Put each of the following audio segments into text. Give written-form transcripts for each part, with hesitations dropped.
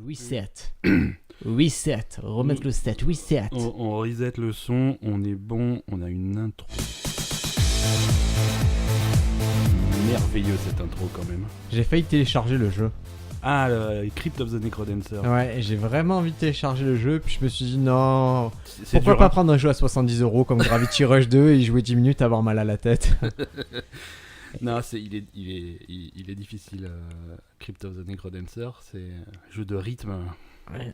Reset. Reset. Remettre le set. Reset. On reset le son, on est bon, on a une intro. Merveilleux cette intro quand même. J'ai failli télécharger le jeu. Ah, le Crypt of the Necrodancer. Ouais, j'ai vraiment envie de télécharger le jeu, puis je me suis dit non. C'est Pourquoi dur, pas hein. prendre un jeu à 70€ comme Gravity Rush 2 et y jouer 10 minutes, avoir mal à la tête. Non, il est difficile. Crypt of the Necrodancer, c'est un jeu de rythme.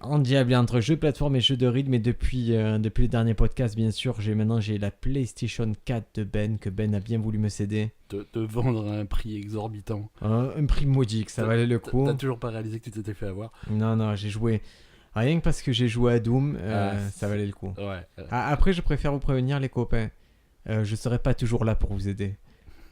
Endiablé entre jeux plateforme et jeux de rythme. Et depuis le dernier podcast, bien sûr, j'ai la PlayStation 4 de Ben, que Ben a bien voulu me céder. Te vendre à un prix exorbitant. Un prix maudit, ça valait le coup. T'as toujours pas réalisé que tu t'étais fait avoir. Non, j'ai joué. Rien que parce que j'ai joué à Doom, ça valait le coup. Ouais. Après, je préfère vous prévenir, les copains. Je serai pas toujours là pour vous aider.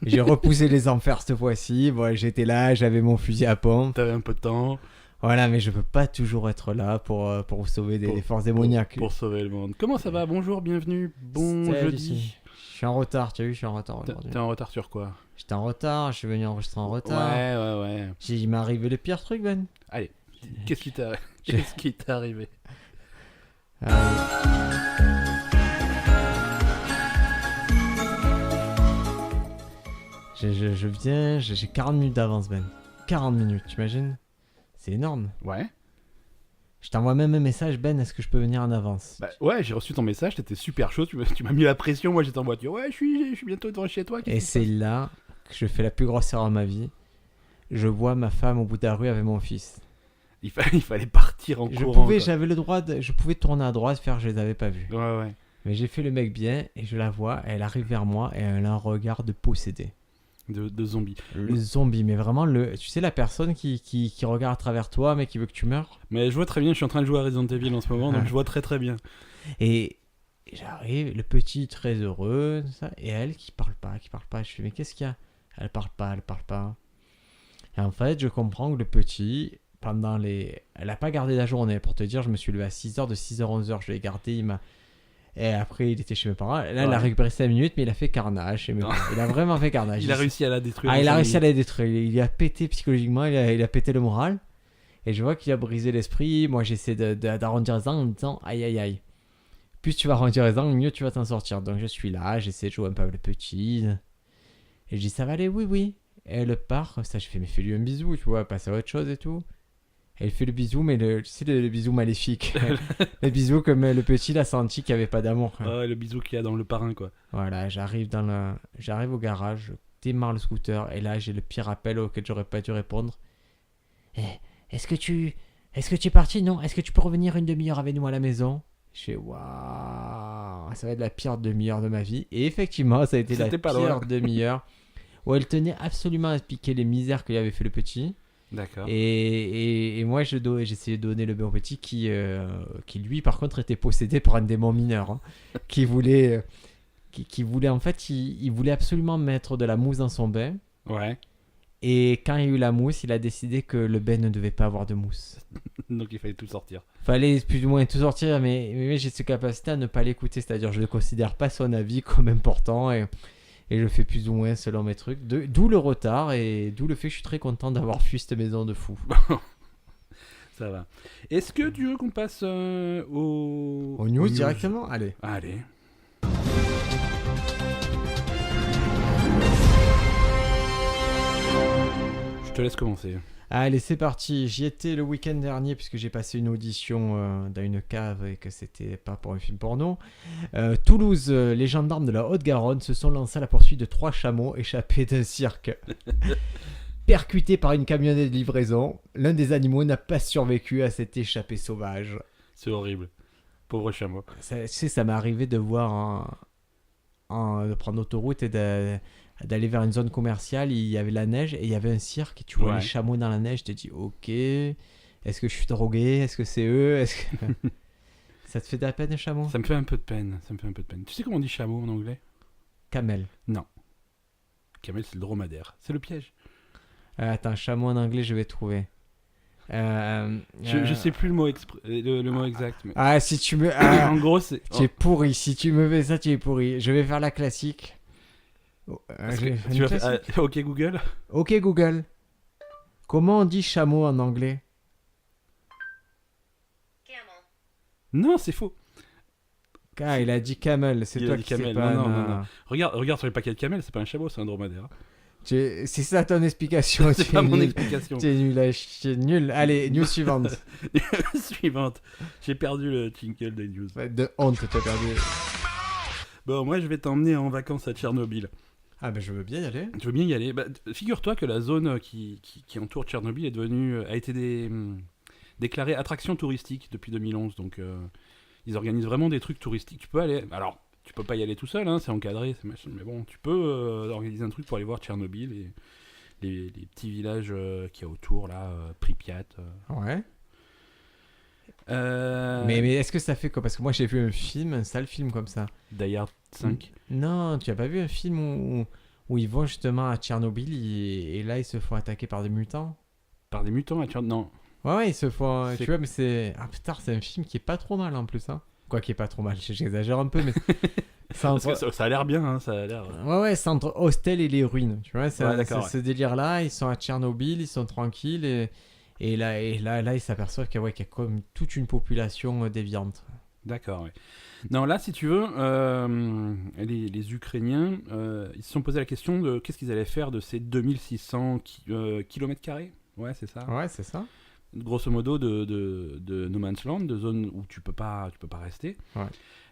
J'ai repoussé les enfers cette fois-ci. Bon, j'étais là, j'avais mon fusil à pompe. T'avais un peu de temps. Voilà, mais je peux pas toujours être là pour vous sauver des forces démoniaques. Pour sauver le monde. Comment ça va? Bonjour, bienvenue. Bon Salut, jeudi. Je suis en retard, tu as vu, je suis en retard aujourd'hui. T'es en retard sur quoi? J'étais en retard, je suis venu enregistrer en retard. Ouais. Il m'est arrivé le pire truc, Ben. Allez, qu'est-ce qui t'est arrivé? Je viens, j'ai 40 minutes d'avance, Ben. 40 minutes, t'imagines? C'est énorme. Ouais. Je t'envoie même un message, Ben, est-ce que je peux venir en avance? Bah ouais, j'ai reçu ton message, t'étais super chaud, tu m'as mis la pression, moi j'étais en voiture. Ouais, je suis bientôt devant chez toi. Et c'est là que je fais la plus grosse erreur de ma vie. Je vois ma femme au bout de la rue avec mon fils. Il fallait partir en courant. J'avais le droit, je pouvais tourner à droite, faire je les avais pas vus. Ouais. Mais j'ai fait le mec bien et je la vois, elle arrive vers moi et elle a un regard de possédé. De zombies. Le zombie, mais vraiment, tu sais, la personne qui regarde à travers toi, mais qui veut que tu meurs. Mais je vois très bien, je suis en train de jouer à Resident Evil en ce moment, donc je vois très bien. Et j'arrive, le petit très heureux, ça, et elle qui parle pas. Je fais, mais qu'est-ce qu'il y a? Elle parle pas. Et en fait, je comprends que le petit, elle a pas gardé la journée. Pour te dire, je me suis levé à 6h, de 6h à 11h, je l'ai gardé, Et après, il était chez mes parents. Là, il a récupéré 5 minutes, mais il a fait carnage chez mes parents. Il a vraiment fait carnage. Il a réussi à la détruire. Il a réussi à la détruire. Il a pété psychologiquement, il a pété le moral. Et je vois qu'il a brisé l'esprit. Moi, j'essaie d'arrondir les angles en me disant aïe. Plus tu vas arrondir les angles, mieux tu vas t'en sortir. Donc, je suis là, j'essaie de jouer un peu avec le petit. Et je dis ça va aller, oui. Et elle part. Ça, je fais, mais fais-lui un bisou, tu vois, passe à autre chose et tout. Elle fait le bisou, mais tu sais, le bisou maléfique. Le bisou comme le petit l'a senti qu'il n'y avait pas d'amour. Ouais, le bisou qu'il y a dans le parrain, quoi. Voilà, j'arrive au garage, je démarre le scooter, et là, j'ai le pire appel auquel j'aurais pas dû répondre. Est-ce que tu es parti? Non. Est-ce que tu peux revenir une demi-heure avec nous à la maison? Je fais, waouh, ça va être la pire demi-heure de ma vie. Et effectivement, ça a été la pire demi-heure où elle tenait absolument à expliquer les misères qu'il avait fait le petit. D'accord. Et moi, j'essayais de donner le bain au petit qui lui, par contre, était possédé par un démon mineur. Hein, qui voulait en fait, il voulait absolument mettre de la mousse dans son bain. Ouais. Et quand il y a eu la mousse, il a décidé que le bain ne devait pas avoir de mousse. Donc il fallait tout sortir. Fallait plus ou moins tout sortir, mais j'ai cette capacité à ne pas l'écouter. C'est-à-dire, je ne considère pas son avis comme important et je fais plus ou moins selon mes trucs. D'où le retard et d'où le fait que je suis très content d'avoir fui cette maison de fou. Ça va. Est-ce que tu veux qu'on passe aux news directement? Allez. Je te laisse commencer. Allez, c'est parti. J'y étais le week-end dernier puisque j'ai passé une audition dans une cave et que c'était pas pour un film porno. Toulouse, les gendarmes de la Haute-Garonne se sont lancés à la poursuite de 3 chameaux échappés d'un cirque. Percutés par une camionnette de livraison, l'un des animaux n'a pas survécu à cette échappée sauvage. C'est horrible. Pauvre chameau. Ça m'est arrivé de voir de prendre l'autoroute et d'aller vers une zone commerciale, il y avait la neige et il y avait un cirque et tu vois les chameaux dans la neige, tu te dis ok, est-ce que je suis drogué, est-ce que c'est eux, ça te fait de la peine, les chameaux? Ça me fait un peu de peine. Tu sais comment on dit chameau en anglais? Camel. Non. Camel, c'est le dromadaire. C'est le piège. Attends, chameau en anglais, je vais trouver. Je sais plus le mot exact. Mais... Ah, si tu me... en gros, c'est... Tu es pourri, si tu me fais ça, tu es pourri. Je vais faire la classique. Tu vas faire... Ok Google. Ok Google. Comment on dit chameau en anglais? Non, c'est faux. Ah, il a dit camel, c'est Il a toi dit qui sais camel. pas. Non, non, non. non. Regarde sur les paquets de camel, c'est pas un chameau, c'est un dromadaire. C'est ça ton explication. C'est tu pas es mon nul. explication. Tu es nul, tu es nul. Allez, news suivante. Suivante. J'ai perdu le jingle des news. Ouais, de honte, t'as perdu. Bon, moi, je vais t'emmener en vacances à Tchernobyl. Ah ben je veux bien y aller. Je veux bien y aller. Bah, figure-toi que la zone qui entoure Tchernobyl est devenue, a été déclarée attraction touristique depuis 2011. Donc, ils organisent vraiment des trucs touristiques. Tu peux aller. Alors, tu peux pas y aller tout seul, hein, c'est encadré, c'est machin. Mais bon, tu peux organiser un truc pour aller voir Tchernobyl et les petits villages qu'il y a autour, là, Pripyat. Ouais. Mais est-ce que ça fait quoi? Parce que moi j'ai vu un sale film comme ça. Die Hard 5. Non, tu as pas vu un film où ils vont justement à Tchernobyl et là ils se font attaquer par des mutants? Par des mutants à Tchernobyl. Non. Ouais, ils se font. C'est- Tu vois, mais c'est. Ah putain, c'est un film qui est pas trop mal en plus, hein. Quoi qui est pas trop mal, j'exagère un peu, mais. C'est Parce entre... que ça a l'air bien, hein, ça a l'air. Ouais, c'est entre Hostel et les ruines. Tu vois, c'est Ouais, d'accord, ce délire-là. Ils sont à Tchernobyl, ils sont tranquilles et là, ils s'aperçoivent qu'il y a comme toute une population déviante. D'accord, ouais. Non, là, si tu veux, les Ukrainiens, ils se sont posé la question de qu'est-ce qu'ils allaient faire de ces 2600 kilomètres carrés. Ouais, c'est ça. Ouais, c'est ça. Grosso modo, de No Man's Land, de zone où tu peux pas rester. Ouais.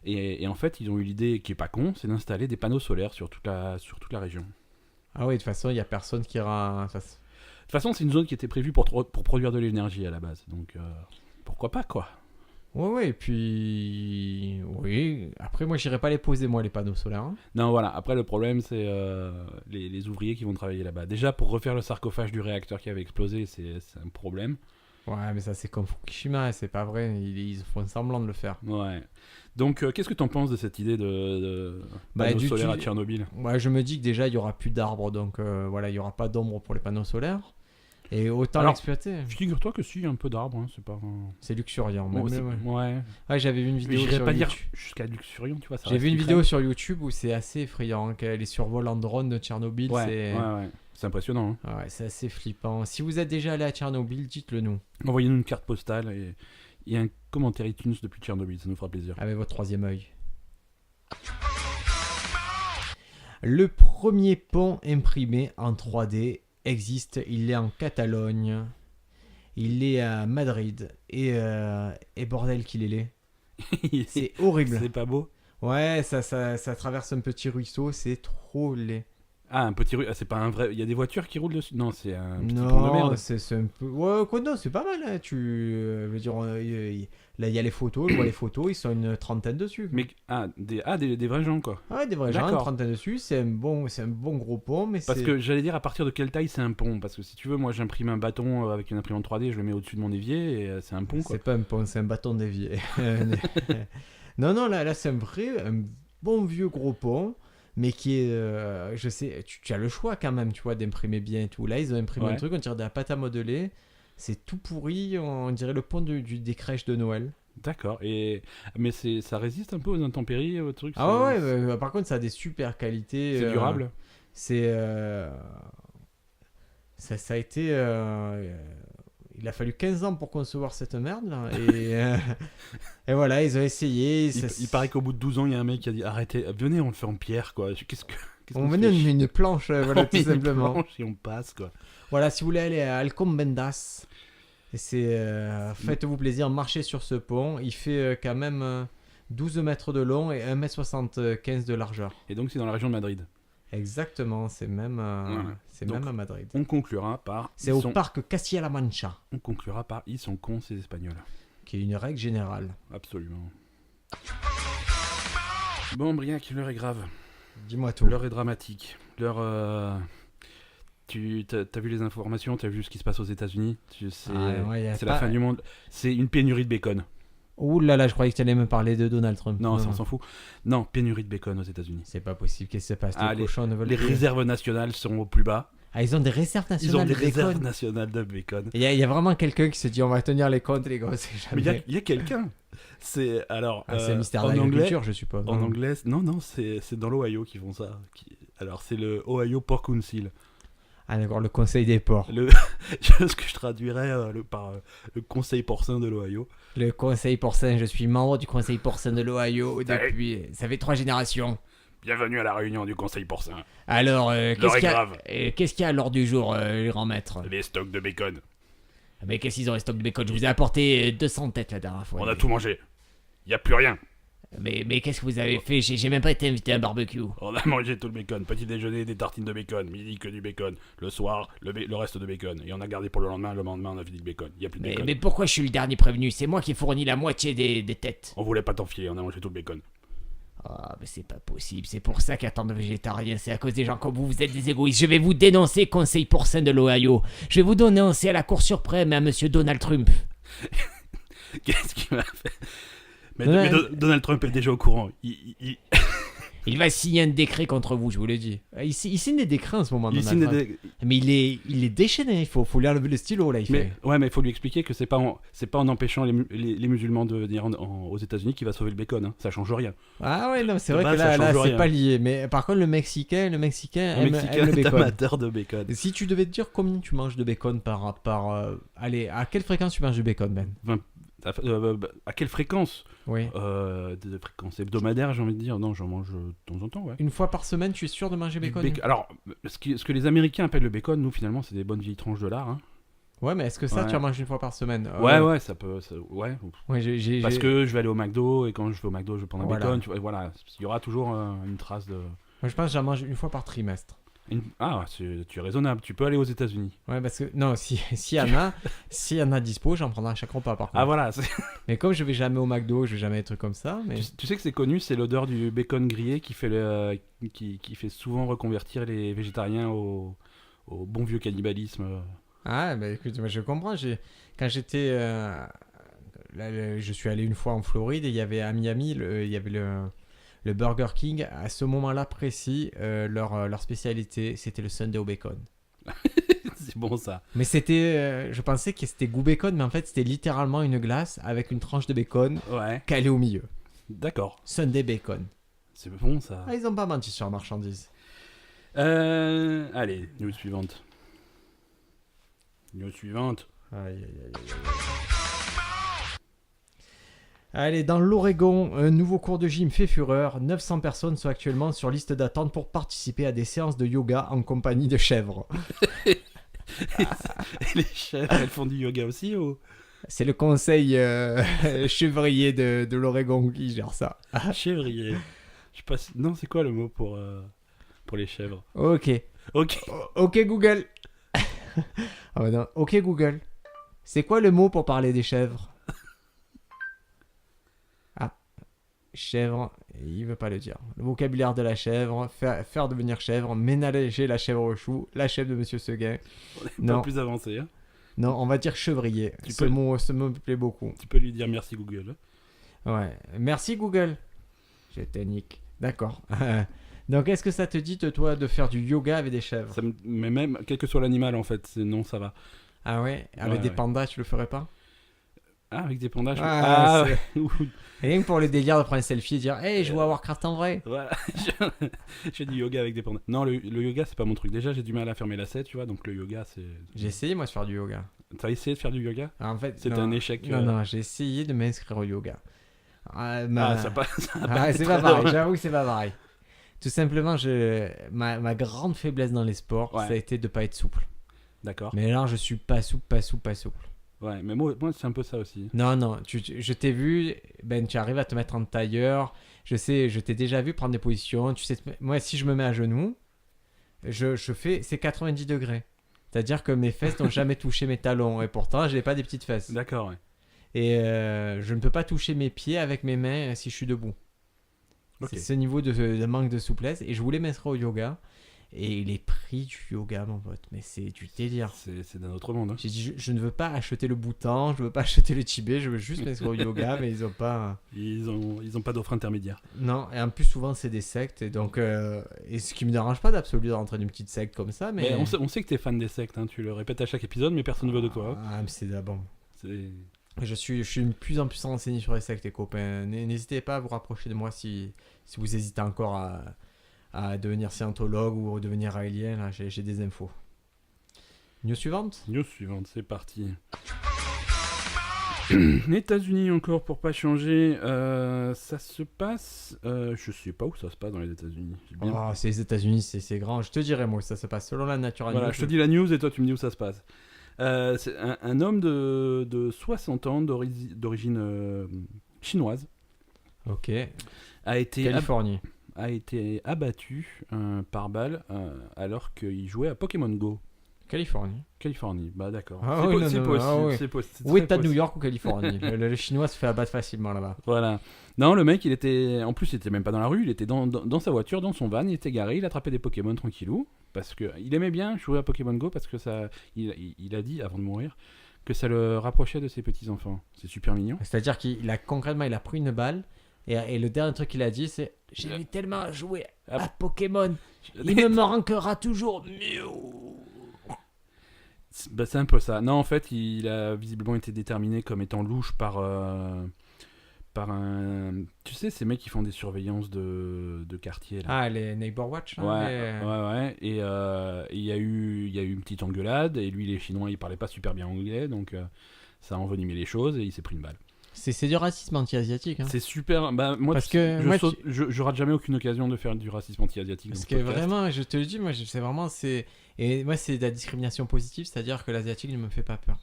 Et en fait, ils ont eu l'idée, qui est pas con, c'est d'installer des panneaux solaires sur toute la région. Ah oui, de toute façon, il y a personne qui ira. De toute façon, c'est une zone qui était prévue pour produire de l'énergie à la base. Donc, pourquoi pas, quoi. Ouais, et puis. Oui. Après, moi, j'irai pas les poser, moi, les panneaux solaires, hein. Non, voilà. Après, le problème, c'est les ouvriers qui vont travailler là-bas. Déjà, pour refaire le sarcophage du réacteur qui avait explosé, c'est un problème. Ouais, mais ça, c'est comme Fukushima, c'est pas vrai. Ils font semblant de le faire. Ouais. Donc, qu'est-ce que t'en penses de cette idée de panneaux solaires à Tchernobyl? Ouais, je me dis que déjà, il y aura plus d'arbres, donc voilà, il y aura pas d'ombre pour les panneaux solaires. Et autant Alors, l'exploiter. Figure-toi que si, il y a un peu d'arbres, hein, c'est pas... C'est luxuriant. Bon, Même, ouais. ouais. Ouais, j'avais vu une vidéo J'irais sur pas dire YouTube. jusqu'à luxuriant, tu vois. Ça J'ai reste vu une une vidéo crème. sur YouTube où c'est assez effrayant, hein, les survols en drone de Tchernobyl, Ouais, c'est... ouais. C'est impressionnant. Hein. Ah ouais, c'est assez flippant. Si vous êtes déjà allé à Tchernobyl, dites-le nous, Envoyez-nous une carte postale et un commentaire iTunes depuis Tchernobyl, ça nous fera plaisir. avec votre troisième œil. Le premier pont imprimé en 3D existe, il est en Catalogne, il est à Madrid, et bordel qu'il est laid. C'est horrible. C'est pas beau. Ouais, ça traverse un petit ruisseau, c'est trop laid. Ah, un petit rue. Ah, c'est pas un vrai. Il y a des voitures qui roulent dessus. Non, c'est un petit pont de Non, merde. c'est un peu... Ouais, quoi, non, c'est pas mal, hein. Je veux dire, là, il y a les photos, je vois les photos, ils sont une trentaine dessus. Mais des vrais gens, quoi. Ouais, des vrais gens, une D'accord. trentaine dessus, c'est un bon gros pont, mais Parce c'est... que j'allais dire à partir de quelle taille c'est un pont. Parce que si tu veux, moi j'imprime un bâton avec une imprimante 3D, je le mets au-dessus de mon évier et c'est un pont, quoi. C'est pas un pont, c'est un bâton d'évier. Non, là, c'est un bon vieux gros pont, mais qui est, je sais, tu as le choix quand même, tu vois, d'imprimer bien et tout. Là, ils ont imprimé Ouais. un truc, on dirait de la pâte à modeler, c'est tout pourri, on dirait le pont des crèches de Noël. D'accord. Mais ça résiste un peu aux intempéries, au truc. Ah ouais, par contre, ça a des super qualités. C'est durable. C'est... ça a été... il a fallu 15 ans pour concevoir cette merde, là, et voilà, ils ont essayé. Il paraît qu'au bout de 12 ans, il y a un mec qui a dit arrêtez, venez, on le fait en pierre, quoi. Qu'est-ce On qu'on venait fait chier une planche, voilà, On tout met une simplement. planche et on passe, quoi. Voilà, si vous voulez aller à Alcobendas, et faites-vous plaisir, marchez sur ce pont. Il fait quand même 12 mètres de long et 1,75 m de largeur. Et donc, c'est dans la région de Madrid. Exactement, c'est même, Donc, même à Madrid. On conclura par. C'est au parc Castilla-La Mancha, On conclura par ils sont cons, ces Espagnols. qui est une règle générale. Absolument. Bon, Briac, l'heure est grave. Dis-moi tout. L'heure est dramatique. T'as vu les informations, t'as vu ce qui se passe aux États-Unis. C'est la fin du monde. C'est une pénurie de bacon. Ouh là là, je croyais que tu allais me parler de Donald Trump. Non, ça on s'en fout. Non, pénurie de bacon aux États-Unis. C'est pas possible. Qu'est-ce qui se passe? Ah, Les cochons ne veulent Les plus. réserves nationales sont au plus bas. Ah, ils ont des réserves Ils nationales ont des de réserves bacon. nationales de bacon. Il y a vraiment quelqu'un qui se dit on va tenir les comptes, les gars. C'est Mais jamais. il y a quelqu'un. C'est alors C'est le mystère en anglais. d'agriculture, je suppose. En anglais, non, c'est dans l'Ohio qu'ils font ça. Alors c'est le Ohio Pork Council. Ah d'accord, le conseil des porcs. Ce que je traduirais par le conseil porcin de l'Ohio. Le conseil porcin, je suis membre du conseil porcin de l'Ohio depuis... Ça fait 3 générations. Bienvenue à la réunion du conseil porcin. Alors, L'heure est grave. qu'est-ce qu'il y a à l'ordre du jour, les grands maîtres? Les stocks de bacon. Mais qu'est-ce qu'ils ont les stocks de bacon? Je vous ai apporté 200 têtes la dernière fois. On a tout mangé. Y a plus rien. Mais qu'est-ce que vous avez fait? J'ai même pas été invité à un barbecue. On a mangé tout le bacon. Petit déjeuner, des tartines de bacon. Midi, que du bacon. Le soir, le reste de bacon. Et on a gardé pour le lendemain. Le lendemain, on a fini le bacon. Y a plus de bacon. Mais pourquoi je suis le dernier prévenu? C'est moi qui ai fourni la moitié des têtes. On voulait pas t'enfiler. On a mangé tout le bacon. Ah, mais c'est pas possible. C'est pour ça qu'il y a tant de végétariens. C'est à cause des gens comme vous. Vous êtes des égoïstes. Je vais vous dénoncer, conseil porcin de l'Ohio. Je vais vous dénoncer à la Cour suprême et à monsieur Donald Trump. Qu'est-ce qu'il m'a fait? Mais Donald- Donald Trump est déjà au courant. Il va signer un décret contre vous, je vous l'ai dit. Il signe des décrets en ce moment, il Donald signe Trump. Mais il est déchaîné. Il faut lui enlever le stylo, là. mais il faut lui expliquer que c'est pas en empêchant les musulmans de venir aux États-Unis qu'il va sauver le bacon. Hein. Ça change rien. Ah ouais, non, c'est De vrai que base, ça là change c'est rien. pas lié. Mais par contre, le Mexicain aime le est bacon. amateur de bacon. Si tu devais te dire combien tu manges de bacon allez, à quelle fréquence tu manges du bacon, Ben? À quelle fréquence? Oui. Des fréquences hebdomadaires, j'ai envie de dire. Non, j'en mange de temps en temps, ouais. Une fois par semaine, tu es sûr de manger Du bacon? Alors, ce que les Américains appellent le bacon, nous, finalement, c'est des bonnes vieilles tranches de lard. Hein. Ouais, mais est-ce que ça, Ouais. tu en manges une fois par semaine? Ouais, ça peut. Ouais. Ouais, Parce que je vais aller au McDo, et quand je vais au McDo, je vais prendre un Voilà. bacon. Tu vois, voilà. Il y aura toujours une trace de. Moi, je pense que j'en mange une fois par trimestre. Ah, tu es raisonnable. Tu peux aller aux États-Unis. Ouais, parce que non, s'il y en a, s'il y en a dispo, j'en prendrai à chaque repas par contre. Ah, voilà. Mais comme je vais jamais au McDo, je vais jamais des trucs comme ça. Mais Tu sais que c'est connu, c'est l'odeur du bacon grillé qui fait, qui fait souvent reconvertir les végétariens au bon vieux cannibalisme. ah, bah écoute, moi, je comprends. Quand j'étais, je suis allé une fois en Floride et il y avait à Miami, il y avait le Burger King. À ce moment-là précis, leur spécialité, c'était le sundae au bacon. C'est bon ça. Mais c'était, je pensais que c'était goût bacon, mais en fait c'était littéralement une glace avec une tranche de bacon Ouais. calée au milieu. D'accord. Sundae bacon. C'est bon ça. Ah, ils ont pas menti sur la marchandise. Allez, news suivante. News suivante. Aïe, aïe, aïe, aïe. Allez, dans l'Oregon, un nouveau cours de gym fait fureur. 900 personnes sont actuellement sur liste d'attente pour participer à des séances de yoga en compagnie de chèvres. Les chèvres, elles font du yoga aussi ou C'est le conseil chevrier de l'Oregon qui gère ça. chèvrier? Je sais pas non, c'est quoi le mot pour les chèvres? Ok. Ok. Ok Google. Ah bah non. Ok Google. C'est quoi le mot pour parler des chèvres? Ah. Chèvre, il veut pas le dire. Le vocabulaire de la chèvre, faire devenir chèvre, ménager la chèvre au chou, la chèvre de Monsieur Seguin. Pas Non. plus avancé. Hein. Non, on va dire chevrier. Ce mot me plaît beaucoup. Tu peux lui dire merci Google. Ouais. Merci Google. Je te nique. D'accord. Donc, est-ce que ça te dit, toi, de faire du yoga avec des chèvres? Mais même, quel que soit l'animal en fait, non, ça va. Ah ouais? Avec des pandas, tu le ferais pas? Ah, avec des pandas. Ah, ouais. Rien que pour le délire de prendre un selfie et dire hey, je joue à Warcraft en vrai. Voilà. Je fais du yoga avec des pandas. Non, le yoga, c'est pas mon truc. Déjà, j'ai du mal à fermer la lacette, tu vois, donc le yoga, c'est. J'ai essayé, moi, de faire du yoga. T'as essayé de faire du yoga? Alors, en fait, C'était un échec. Non, j'ai essayé de m'inscrire au yoga. Ça c'est pas pareil, j'avoue que c'est pas pareil. Tout simplement, ma grande faiblesse dans les sports, Ouais. ça a été de pas être souple. D'accord. Mais là, je suis pas souple. Ouais, mais moi c'est un peu ça aussi. Non, je t'ai vu, Ben, tu arrives à te mettre en tailleur. Je sais, je t'ai déjà vu prendre des positions. Tu sais, moi, si je me mets à genoux, c'est 90 degrés. C'est-à-dire que mes fesses n'ont jamais touché mes talons. Et pourtant, j'ai pas des petites fesses. D'accord, ouais. Et je ne peux pas toucher mes pieds avec mes mains si je suis debout. Ok. C'est ce niveau de manque de souplesse. Et je voulais m'inscrire au yoga. Et les prix du yoga, mon pote, mais c'est du délire. C'est d'un autre monde. Hein. J'ai dit, je ne veux pas acheter le Bhoutan, je veux pas acheter le Tibet, je veux juste m'inscrire au yoga, mais ils ont pas. Ils ont pas d'offre intermédiaire. Non, et en plus, souvent, c'est des sectes. Et donc, et ce qui me dérange pas d'absolu de rentrer d'une petite secte comme ça, mais. On sait que t'es fan des sectes, hein. Tu le répètes à chaque épisode, mais personne ne veut de toi. Ah, mais c'est d'abord. C'est. Je suis de plus en plus renseigné sur les sectes, les copains. N'hésitez pas à vous rapprocher de moi si vous hésitez encore à devenir scientologue ou devenir raélien. Là, j'ai des infos. News suivante. News suivante, c'est parti. États-Unis encore pour pas changer. Ça se passe. Je sais pas où ça se passe dans les États-Unis. Oh, c'est les États-Unis, c'est grand. Je te dirais, moi, ça se passe selon la nature. Voilà, je te dis la news et toi tu me dis où ça se passe. C'est un homme de 60 ans d'origine chinoise. Ok. A été Californie. a été abattu par balle alors qu'il jouait à Pokémon Go. Californie, bah d'accord. Ah c'est oui, c'est non, possible. ah oui. C'est c'est Où très est-ce de New possible. York ou Californie le Chinois se fait abattre facilement là-bas. Voilà. Non, le mec, il était. En plus, il était même pas dans la rue, il était dans sa voiture, dans son van, il était garé, il attrapait des Pokémon tranquillou. Parce qu'il aimait bien jouer à Pokémon Go parce que ça. Il a dit, avant de mourir, que ça le rapprochait de ses petits-enfants. C'est super mignon. C'est-à-dire qu'il a concrètement il a pris une balle et le dernier truc qu'il a dit c'est j'aimais tellement jouer à Pokémon, il me manquera toujours. Bah, c'est un peu ça. Non, en fait, il a visiblement été déterminé comme étant louche par un. Tu sais, ces mecs qui font des surveillances de quartier. Là. Ah, les Neighbor Watch là, Ouais. Et il y a eu une petite engueulade. Et lui, les Chinois, il parlait pas super bien anglais. Donc, ça a envenimé les choses et il s'est pris une balle. C'est du racisme anti-asiatique. Hein. C'est super. Bah, moi, Parce que moi, je rate jamais aucune occasion de faire du racisme anti-asiatique. Parce dans que ce podcast. vraiment, je te le dis, moi, c'est vraiment. Et moi, c'est de la discrimination positive, c'est-à-dire que l'asiatique ne me fait pas peur.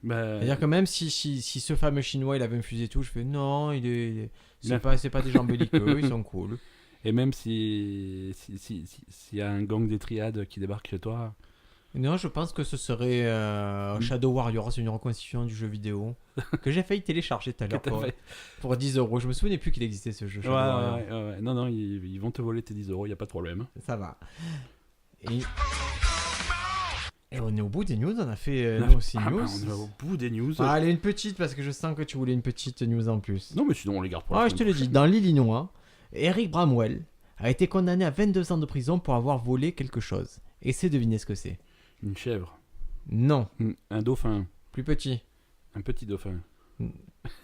Bah, C'est-à-dire que même si ce fameux chinois il avait une fusée et tout, je fais non, c'est pas des gens belliqueux, ils sont cool. Et même s'il y a un gang des triades qui débarque chez toi. Non, je pense que ce serait Shadow Warrior, c'est une reconstitution du jeu vidéo que j'ai failli télécharger tout à l'heure pour 10 €. Je me souvenais plus qu'il existait ce jeu. Shadow Warrior. Ouais. Non, ils vont te voler tes 10 €, y a pas de problème. Ça va. Et on est au bout des news, on a fait nous aussi news. On est au bout des news. Ah, allez, une petite, parce que je sens que tu voulais une petite news en plus. Non, mais sinon on les garde pour la Ah, je te le dis, dans l'Illinois, Eric Bramwell a été condamné à 22 ans de prison pour avoir volé quelque chose. Essaie de deviner ce que c'est. Une chèvre. Non. Un dauphin. Plus petit. Un petit dauphin.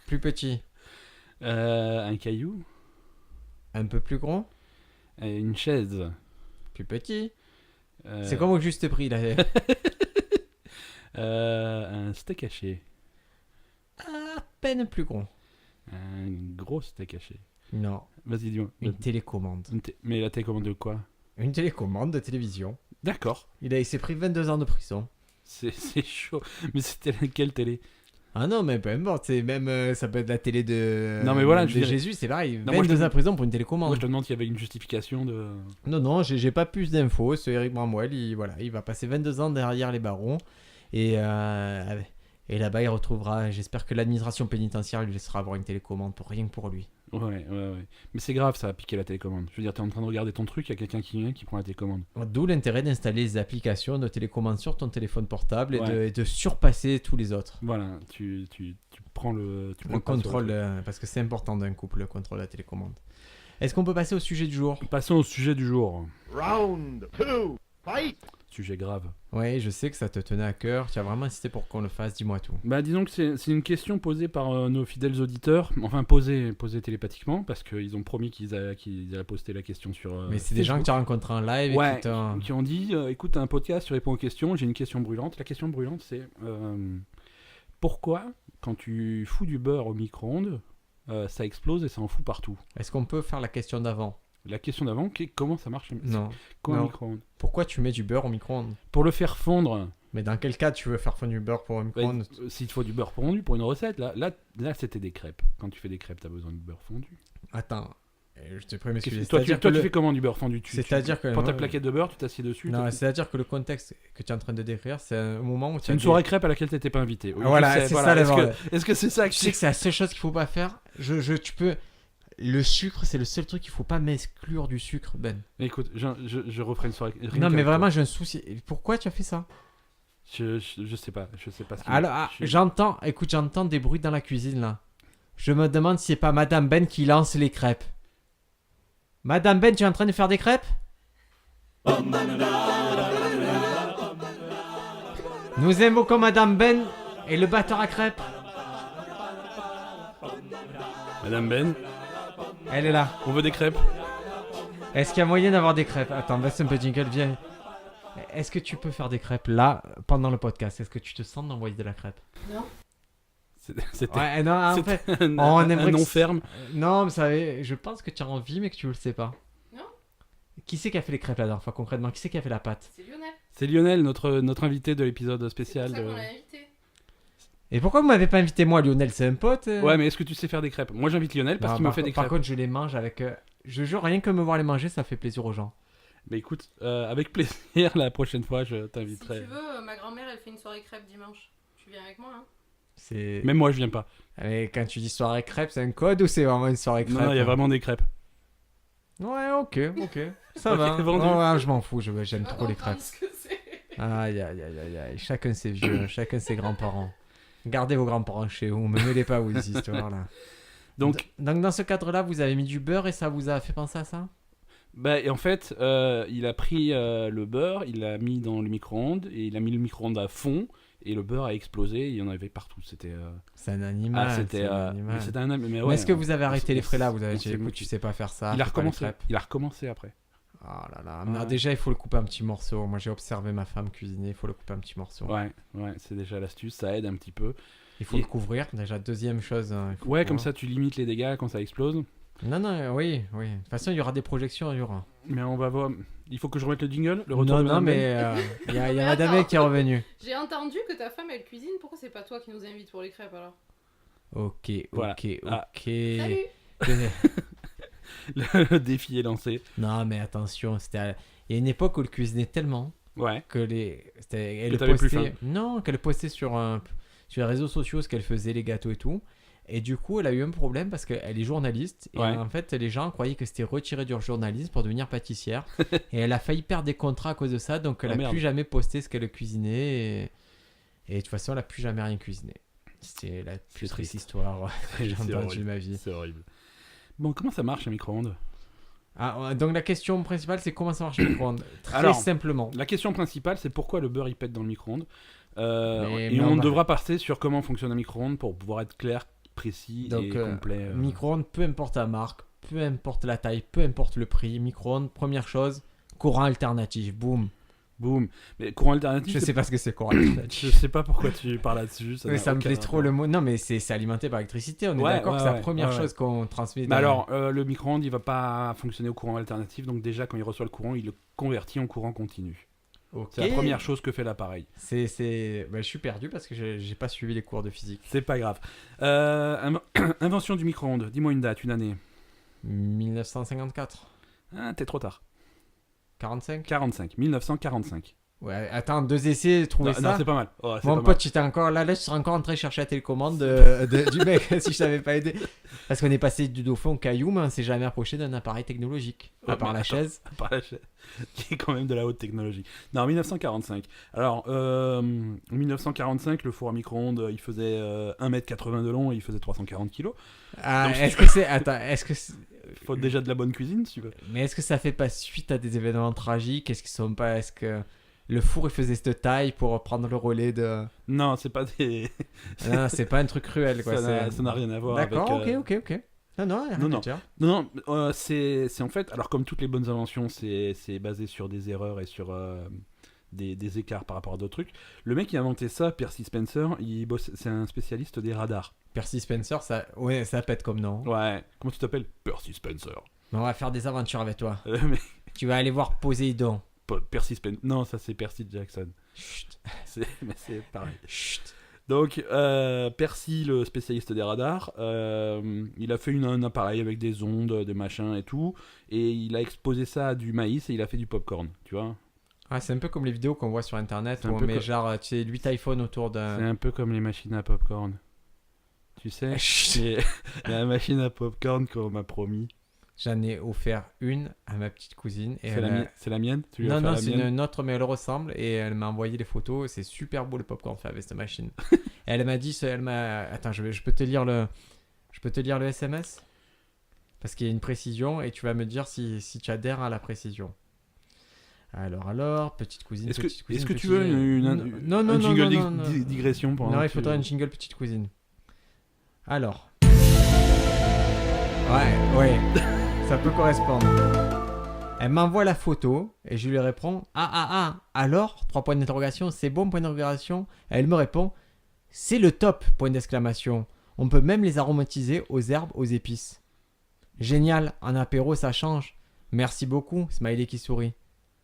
Plus petit. Un caillou. Un peu plus gros. Une chaise. Plus petit. C'est comme au juste prix là. Un steak haché. À peine plus gros. Un gros steak haché. Non. Vas-y, dis-moi. Une télécommande. Mais la télécommande de quoi? Une télécommande de télévision. D'accord. Il s'est pris 22 ans de prison. C'est chaud. Mais c'était quelle télé? Ah non, mais peu importe. C'est même, ça peut être la télé de, non, mais voilà, de Jésus, c'est pareil. Non, 22 ans de prison pour une télécommande. Moi, je te demande s'il y avait une justification de. Non, j'ai pas plus d'infos. Ce Eric Bramwell, il va passer 22 ans derrière les barreaux. Et là-bas, il retrouvera. J'espère que l'administration pénitentiaire lui laissera avoir une télécommande pour rien que pour lui. Ouais. Mais c'est grave, ça a piqué la télécommande. Je veux dire, t'es en train de regarder ton truc, il y a quelqu'un qui vient qui prend la télécommande. D'où l'intérêt d'installer les applications de télécommande sur ton téléphone portable et de surpasser tous les autres. Voilà, tu prends le contrôle, parce que c'est important d'un couple, le contrôle de la télécommande. Est-ce qu'on peut passer au sujet du jour? Passons au sujet du jour. Round 2, fight! Sujet grave. Ouais, je sais que ça te tenait à cœur. Tu as vraiment insisté pour qu'on le fasse. Dis-moi tout. Bah, disons que c'est une question posée par nos fidèles auditeurs. Enfin, posée télépathiquement, parce qu'ils ont promis qu'ils allaient poster la question sur. Mais c'est des gens que tu as rencontrés en live ouais, et qui ont dit écoute, un podcast, tu réponds aux questions. J'ai une question brûlante. La question brûlante, c'est pourquoi, quand tu fous du beurre au micro-ondes, ça explose et ça en fout partout? Est-ce qu'on peut faire la question d'avant? La question d'avant, comment ça marche? Non. Quoi, un micro-ondes? Pourquoi tu mets du beurre au micro-ondes? Pour le faire fondre. Mais dans quel cas tu veux faire fondre du beurre pour un micro-ondes? S'il te faut du beurre fondu pour une recette, là c'était des crêpes. Quand tu fais des crêpes, t'as besoin de beurre fondu. Attends, je te prie, m'excuser. Toi, tu fais comment du beurre fondu? C'est-à-dire que prends ta plaquette de beurre, tu t'assieds dessus. Non, c'est-à-dire que le contexte que tu es en train de décrire, c'est un moment où c'est une soirée crêpe à laquelle t'étais pas invité. Oui, voilà, c'est ça. Est-ce que c'est ça? Tu sais que c'est la seule chose qu'il faut pas faire. Tu peux. Le sucre, c'est le seul truc qu'il faut pas m'exclure du sucre, Ben. Écoute, je referai une soirée. Non, mais vraiment, j'ai un souci. Pourquoi tu as fait ça? Je sais pas. Je sais pas ce alors, j'entends des bruits dans la cuisine là. Je me demande si c'est pas Madame Ben qui lance les crêpes. Madame Ben, tu es en train de faire des crêpes? Nous invoquons Madame Ben et le batteur à crêpes. Madame Ben, elle est là. on veut des crêpes. Est-ce qu'il y a moyen d'avoir des crêpes? Attends, baisse un peu jingle, viens. Est-ce que tu peux faire des crêpes là, pendant le podcast? Est-ce que tu te sens d'envoyer de la crêpe? Non. C'était Ouais, non, en fait, un, on un aimerait non que- ferme. non, mais ça, je pense que tu as envie, mais que tu le sais pas. Non. Qui c'est qui a fait les crêpes la dernière fois, concrètement? Qui c'est qui a fait la pâte? C'est Lionel. C'est Lionel, notre invité de l'épisode C'est spécial. pour ça de- qu'on l'a invité. Et pourquoi vous m'avez pas invité moi, Lionel? C'est un pote? Ouais, mais est-ce que tu sais faire des crêpes? Moi, j'invite Lionel parce Non, qu'il me par fait des par crêpes. contre, je les mange avec. Je jure, rien que me voir les manger, ça fait plaisir aux gens. Mais écoute, avec plaisir, la prochaine fois, je Si t'inviterai. tu veux, ma grand-mère, elle fait une soirée crêpes dimanche. Tu viens avec moi, hein? C'est. Même moi, je viens pas. Mais quand tu dis soirée crêpes, c'est un code ou c'est vraiment une soirée crêpes? Non, il y a vraiment des crêpes. Ouais, ok. Ça Ok, va. vendu. Ouais, je m'en fous, j'aime Tu vas trop les comprendre crêpes. ce que c'est. Aïe, aïe, aïe, aïe, aïe. Chacun ses vieux, chacun ses grands-parents. Gardez vos grands-parents chez vous, me mêlez pas aux histoires là. Donc, Donc dans ce cadre-là, vous avez mis du beurre et ça vous a fait penser à ça? bah, et en fait, il a pris le beurre, il l'a mis dans le micro-ondes, et il a mis le micro-ondes à fond, et le beurre a explosé, il y en avait partout. C'était. C'est un animal. c'était. c'est un animal. Mais c'était un. Mais Mais ouais, est-ce que vous avez arrêté les frais là? Vous avez on dit, s'est écoute, moqué. tu sais pas faire ça. Il a fais pas les recommencé. crêpes. Il a recommencé après. Oh là là. Ouais. Déjà, il faut le couper un petit morceau. Moi, j'ai observé ma femme cuisiner. Il faut le couper un petit morceau. Ouais, c'est déjà l'astuce, ça aide un petit peu. Il faut Et- le couvrir. Déjà, deuxième chose. Il faut Ouais, le comme couvrir. ça tu limites les dégâts quand ça explose. Non, non, oui. De toute façon, il y aura des projections. Il y aura. Mais on va voir. Il faut que je remette le jingle, le retour Non, de non, Madame Ben. mais il y a Mais Madame attends. qui est revenue. J'ai entendu que ta femme, elle cuisine. Pourquoi c'est pas toi qui nous invite pour les crêpes alors? Ok, Voilà. ok, Ah. ok. Salut. Le défi est lancé. Non, mais attention, il y a une époque où elle cuisinait tellement Ouais. que elle Que t'avais plus postait. faim. Non, qu'elle postait sur les réseaux sociaux ce qu'elle faisait, les gâteaux et tout. Et du coup, elle a eu un problème parce qu'elle est journaliste. Et Ouais. en fait, les gens croyaient que c'était retiré du journalisme pour devenir pâtissière. Et elle a failli perdre des contrats à cause de ça. Donc, elle Oh, a merde. plus jamais posté ce qu'elle cuisinait. Et de toute façon, elle a plus jamais rien cuisiné. C'est la plus C'est triste triste. histoire que j'ai C'est entendue horrible. de ma vie. C'est horrible. Bon, comment ça marche un micro-ondes? Ah, donc la question principale, c'est comment ça marche le micro-ondes? Très Alors, simplement. La question principale, c'est pourquoi le beurre il pète dans le micro-ondes. Mais Et on on va- devra passer sur comment fonctionne un micro-ondes pour pouvoir être clair, précis Donc, et complet. Micro-ondes, peu importe la marque, peu importe la taille, peu importe le prix, micro-ondes, première chose, courant alternatif, boum. Boum. Mais courant alternatif, Je c'est- sais pas ce que c'est courant je alternatif. sais pas pourquoi tu parles là-dessus. Mais n'a ça me aucun plaît trop rapport. le mot. Non, mais c'est alimenté par électricité. On est Ouais, d'accord que ouais, c'est la ouais, première ouais, chose qu'on transmet. Mais alors, le micro-ondes, il va pas fonctionner au courant alternatif. Donc déjà, quand il reçoit le courant, il le convertit en courant continu. Ok. C'est la première chose que fait l'appareil. Bah, je suis perdu parce que j'ai pas suivi les cours de physique. C'est pas grave. Invention du micro-ondes. Dis-moi une date, une année. 1954. Ah, t'es trop tard. 45. 45. 1945. Ouais, attends, 2 essais, trouver Non, ça. non, c'est pas mal. Oh, c'est Mon pas pote, tu étais encore là, je serais encore en train de chercher la télécommande du mec si je t'avais pas aidé. Parce qu'on est passé du dauphin au caillou, mais on s'est jamais approché d'un appareil technologique. Ouais, À part mais la attends. chaise. mal. Par la chaîne, qui est quand même de la haute technologie. Non, 1945. Alors, en 1945, le four à micro-ondes, il faisait 1m80 de long et il faisait 340 kg. Ah, Donc, est-ce que c'est. Attends, est-ce que. Il faut déjà de la bonne cuisine, si tu veux. Mais est-ce que ça fait pas suite à des événements tragiques? Est-ce qu'ils sont pas. Est-ce que le four il faisait cette taille pour prendre le relais de. Non, c'est pas des. Non, c'est pas un truc cruel quoi. Ça n'a rien à voir avec. D'accord, ok. Non, non, rien Non, à non. dire. Non, c'est en fait, alors comme toutes les bonnes inventions, c'est basé sur des erreurs et sur des écarts par rapport à d'autres trucs. Le mec qui a inventé ça, Percy Spencer, c'est un spécialiste des radars. Percy Spencer, ouais, ça pète comme nom. Ouais, comment tu t'appelles? Percy Spencer. Mais on va faire des aventures avec toi. Mais Tu vas aller voir Poséidon. Percy Spencer. Non, ça c'est Percy Jackson. Chut. Mais c'est pareil. Chut. Donc, Percy, le spécialiste des radars, il a fait un appareil avec des ondes, des machins et tout, et il a exposé ça à du maïs et il a fait du popcorn, tu vois. Ah, c'est un peu comme les vidéos qu'on voit sur internet C'est où un on peu met comme- genre, tu sais, 8 iPhones autour C'est d'un. un peu comme les machines à popcorn. Tu sais, Chut. la machine à popcorn qu'on m'a promis. J'en ai offert une à ma petite cousine. Et elle a- C'est la mienne Tu lui as Non, offert non, la c'est mienne une autre, mais elle ressemble. Et elle m'a envoyé les photos. C'est super beau le popcorn fait avec cette machine. Et elle m'a dit, attends, je peux te lire le SMS parce qu'il y a une précision et tu vas me dire si tu adhères à la précision. Alors, petite cousine. Est-ce petite cousine, que tu petite- veux Non, non, un non, jingle non, non, non. digression pendant Non, que il faudra tu- une jingle petite cousine. Alors. Ouais. Ça peut correspondre. Elle m'envoie la photo et je lui réponds alors 3 points d'interrogation, c'est bon point d'interrogation. Elle me répond c'est le top point d'exclamation. On peut même les aromatiser aux herbes, aux épices. Génial, en apéro ça change. Merci beaucoup, smiley qui sourit.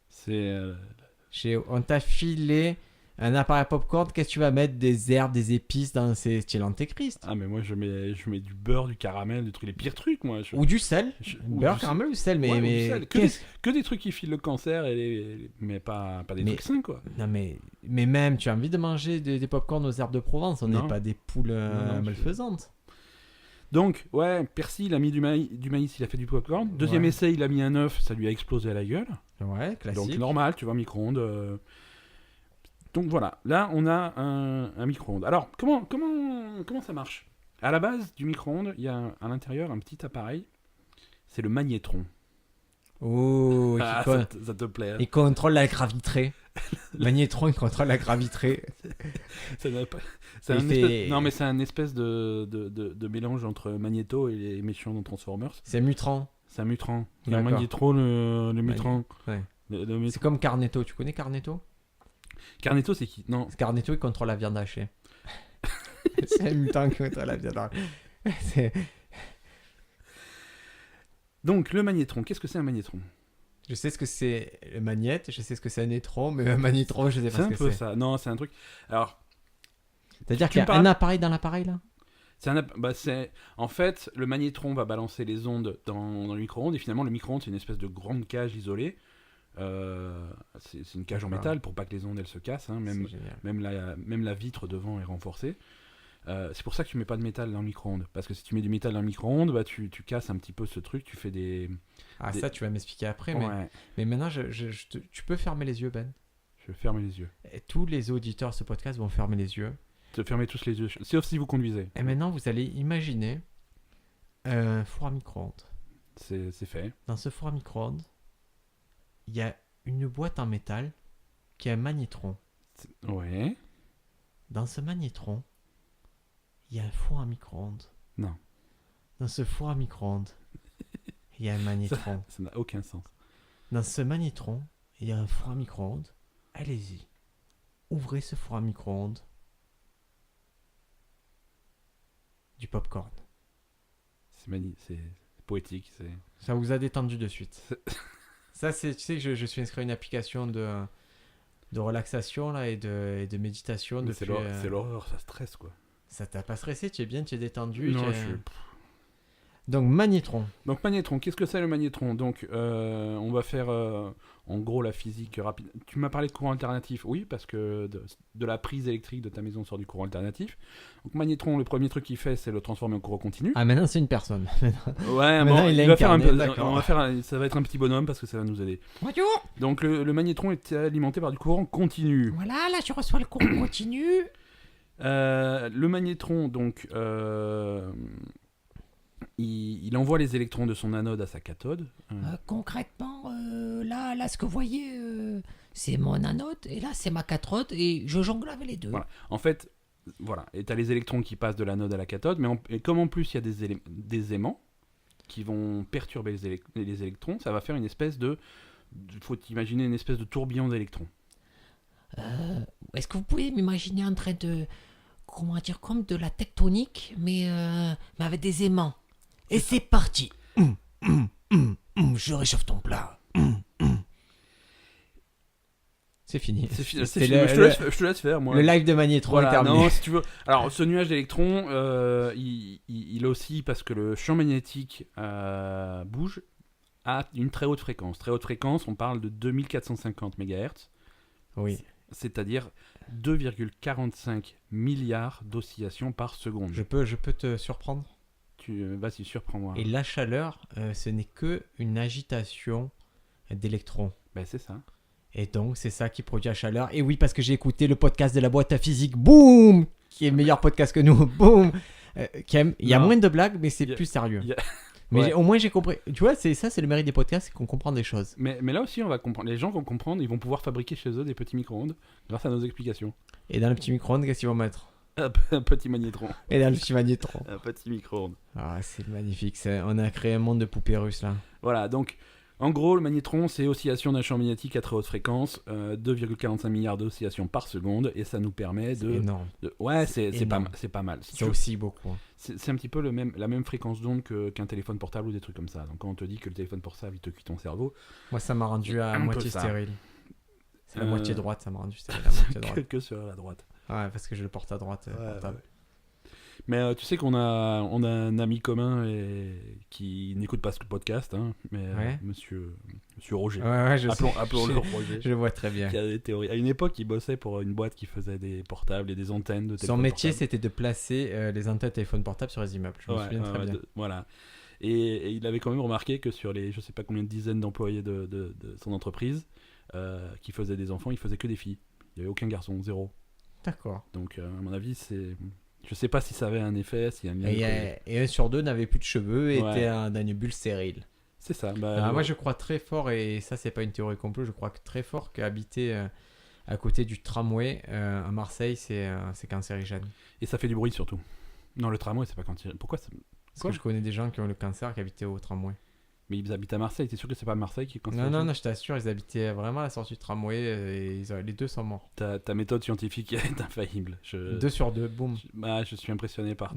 C'est On t'a filé un appareil popcorn, qu'est-ce que tu vas mettre des herbes, des épices dans ces style l'antéchrist ah mais moi je mets du beurre, du caramel, du truc, les pires trucs moi. ou du sel, Ou beurre, du caramel ou sel, Ouais, ou du mais sel. Que des trucs qui filent le cancer mais pas des Mais- trucs sains quoi. non mais même tu as envie de manger des popcorn aux herbes de Provence, on Non. n'est pas des poules Non, malfaisantes. Donc ouais, Percy il a mis du maïs, il a fait du popcorn. Deuxième Ouais. essai, il a mis un œuf, ça lui a explosé à la gueule. Ouais, classique. Donc normal, tu vois, micro-ondes. Donc voilà, là on a un micro-ondes. Alors comment ça marche? À la base du micro-ondes, il y a à l'intérieur un petit appareil, c'est le magnétron. Oh, Ah, ça te plaît. Hein. il contrôle la gravité. Magnétron, il contrôle la gravité. Ça n'a pas- Il fait- Non mais c'est un espèce de mélange entre Magneto et les méchants dans Transformers. C'est Mutran. C'est un Mutran. Il y a un D'accord. Magnétron, le Mutran. Ouais. Le C'est Mutran. comme Carnetto. Tu connais Carnetto? Carnetto c'est qui? Non. Carnetto, il contrôle la viande hachée. C'est un mutant qui contrôle la viande hachée. C'est- Donc le magnétron, qu'est-ce que c'est un magnétron? Je sais ce que c'est le magnète, je sais ce que c'est un électron, mais un magnétron, je sais C'est pas un ce que peu c'est. ça. Non, c'est un truc. Alors, C'est-à-dire Tu qu'il y me a parles- un appareil dans l'appareil là? en fait, le magnétron va balancer les ondes dans le micro-ondes et finalement le micro-ondes c'est une espèce de grande cage isolée. C'est une cage en D'accord. métal pour pas que les ondes elles se cassent. Hein, même, C'est génial. même la vitre devant est renforcée. C'est pour ça que tu mets pas de métal dans le micro-ondes. Parce que si tu mets du métal dans le micro-ondes, bah, tu casses un petit peu ce truc, tu fais des. Ah, des- ça, tu vas m'expliquer après, Ouais, mais maintenant, tu peux fermer les yeux, Ben. je vais fermer les yeux. Et tous les auditeurs de ce podcast vont fermer les yeux. Te fermez tous les yeux, sauf si vous conduisez. Et maintenant, vous allez imaginer un four à micro-ondes. C'est fait. Dans ce four à micro-ondes, il y a une boîte en métal qui a un magnétron. Ouais. Dans ce magnétron, il y a un four à micro-ondes. Non. Dans ce four à micro-ondes, il y a un magnétron. Ça n'a aucun sens. Dans ce magnétron, il y a un four à micro-ondes. Allez-y. Ouvrez ce four à micro-ondes. Du popcorn. C'est poétique. Ça vous a détendu de suite. C'est- Ça, c'est, tu sais que je suis inscrit à une application de relaxation là, et de méditation. Mais Depuis, c'est l'horreur, ça stresse quoi. ça t'a pas stressé, tu es bien, tu es détendu. Non, tu es- je suis- Donc, magnétron. Donc magnétron, qu'est-ce que c'est le magnétron? Donc on va faire en gros la physique rapide. Tu m'as parlé de courant alternatif, oui, parce que de la prise électrique de ta maison sort du courant alternatif. Donc magnétron, le premier truc qu'il fait, c'est le transformer en courant continu. Ah, maintenant, c'est une personne. Ouais, maintenant, bon, il l'a va faire incarné, d'accord. on va faire ça va être un petit bonhomme parce que ça va nous aider. Donc le magnétron est alimenté par du courant continu. Voilà, là, tu reçois le courant continu. Le magnétron, donc, il envoie les électrons de son anode à sa cathode. Concrètement, là, ce que vous voyez, c'est mon anode, et là, c'est ma cathode, et je jongle avec les deux. Voilà. En fait, voilà. Et tu as les électrons qui passent de l'anode à la cathode, mais et comme en plus il y a des aimants qui vont perturber les électrons, ça va faire une espèce de. Faut imaginer une espèce de tourbillon d'électrons. Est-ce que vous pouvez m'imaginer en train de, comment dire, comme de la tectonique, mais avec des aimants. Et c'est parti. Je réchauffe ton plat. C'est fini. C'est fini. C'est Je te laisse faire, moi. le live de magnétron est Voilà, terminé. non, si tu veux. Alors, ce nuage d'électrons, il oscille parce que le champ magnétique bouge à une très haute fréquence. Très haute fréquence, on parle de 2450 MHz, Oui. c'est-à-dire 2,45 milliards d'oscillations par seconde. Je peux te surprendre. Vas-y, surprends-moi. Et la chaleur, ce n'est que une agitation d'électrons. Ben, c'est ça. Et donc, c'est ça qui produit la chaleur. Et oui, parce que j'ai écouté le podcast de la boîte à physique, boum, qui est le meilleur podcast que nous, boum. Il y a Non. moins de blagues, mais c'est Il y a- plus sérieux. il y a- Mais Ouais. au moins, j'ai compris. Tu vois, c'est le mérite des podcasts, c'est qu'on comprend des choses. Mais là aussi, on va comprendre. Les gens vont comprendre, ils vont pouvoir fabriquer chez eux des petits micro-ondes grâce à nos explications. Et dans le petit micro-ondes, qu'est-ce qu'ils vont mettre? Un petit magnétron. Et dans le petit magnétron. Un petit micro-ondes. Ah, c'est magnifique. On a créé un monde de poupées russes, là. Voilà, donc En gros, le magnétron, c'est oscillation d'un champ magnétique à très haute fréquence, 2,45 milliards d'oscillations par seconde, et ça nous permet C'est de... énorme. Ouais, c'est énorme. pas mal. C'est aussi beaucoup. Hein. C'est un petit peu la même fréquence d'onde qu'un téléphone portable ou des trucs comme ça. Donc quand on te dit que le téléphone portable, il te cuit ton cerveau, Moi, ça m'a rendu à Un peu moitié ça. stérile. C'est la Euh, moitié droite, ça m'a rendu stérile. La moitié droite. que sur la droite. Ouais, parce que je le porte à droite, portable. Mais tu sais qu'on a un ami commun qui n'écoute pas ce podcast, hein, mais Ouais. monsieur Roger. Ouais, je sais. Appelons-le Roger. Je vois très bien. Qui a des théories. À une époque, il bossait pour une boîte qui faisait des portables et des antennes de Son téléphones métier, portables. c'était de placer les antennes téléphone portable sur les immeubles. Je me souviens très bien. Voilà. Et il avait quand même remarqué que sur les je sais pas combien de dizaines d'employés de son entreprise qui faisaient des enfants, il faisait que des filles. Il n'y avait aucun garçon, zéro. D'accord. Donc à mon avis, je sais pas si ça avait un effet, s'il y a un lien de cause. Et 1 sur 2 n'avait plus de cheveux et Ouais. était dans une bulle stérile. C'est ça. Moi, je crois très fort, et ça, c'est pas une théorie complot, je crois que très fort qu'habiter à côté du tramway à Marseille, c'est cancérigène. Et ça fait du bruit surtout. Non, le tramway, c'est pas quand Pourquoi ça... Parce Quoi que je connais des gens qui ont le cancer qui habitaient au tramway. Mais ils habitent à Marseille, t'es sûr que c'est pas Marseille qui est Non, non, non, je t'assure, ils habitaient vraiment à la sortie du tramway et les deux sont morts. Ta méthode scientifique est infaillible. 2 sur 2, boum. Je suis impressionné par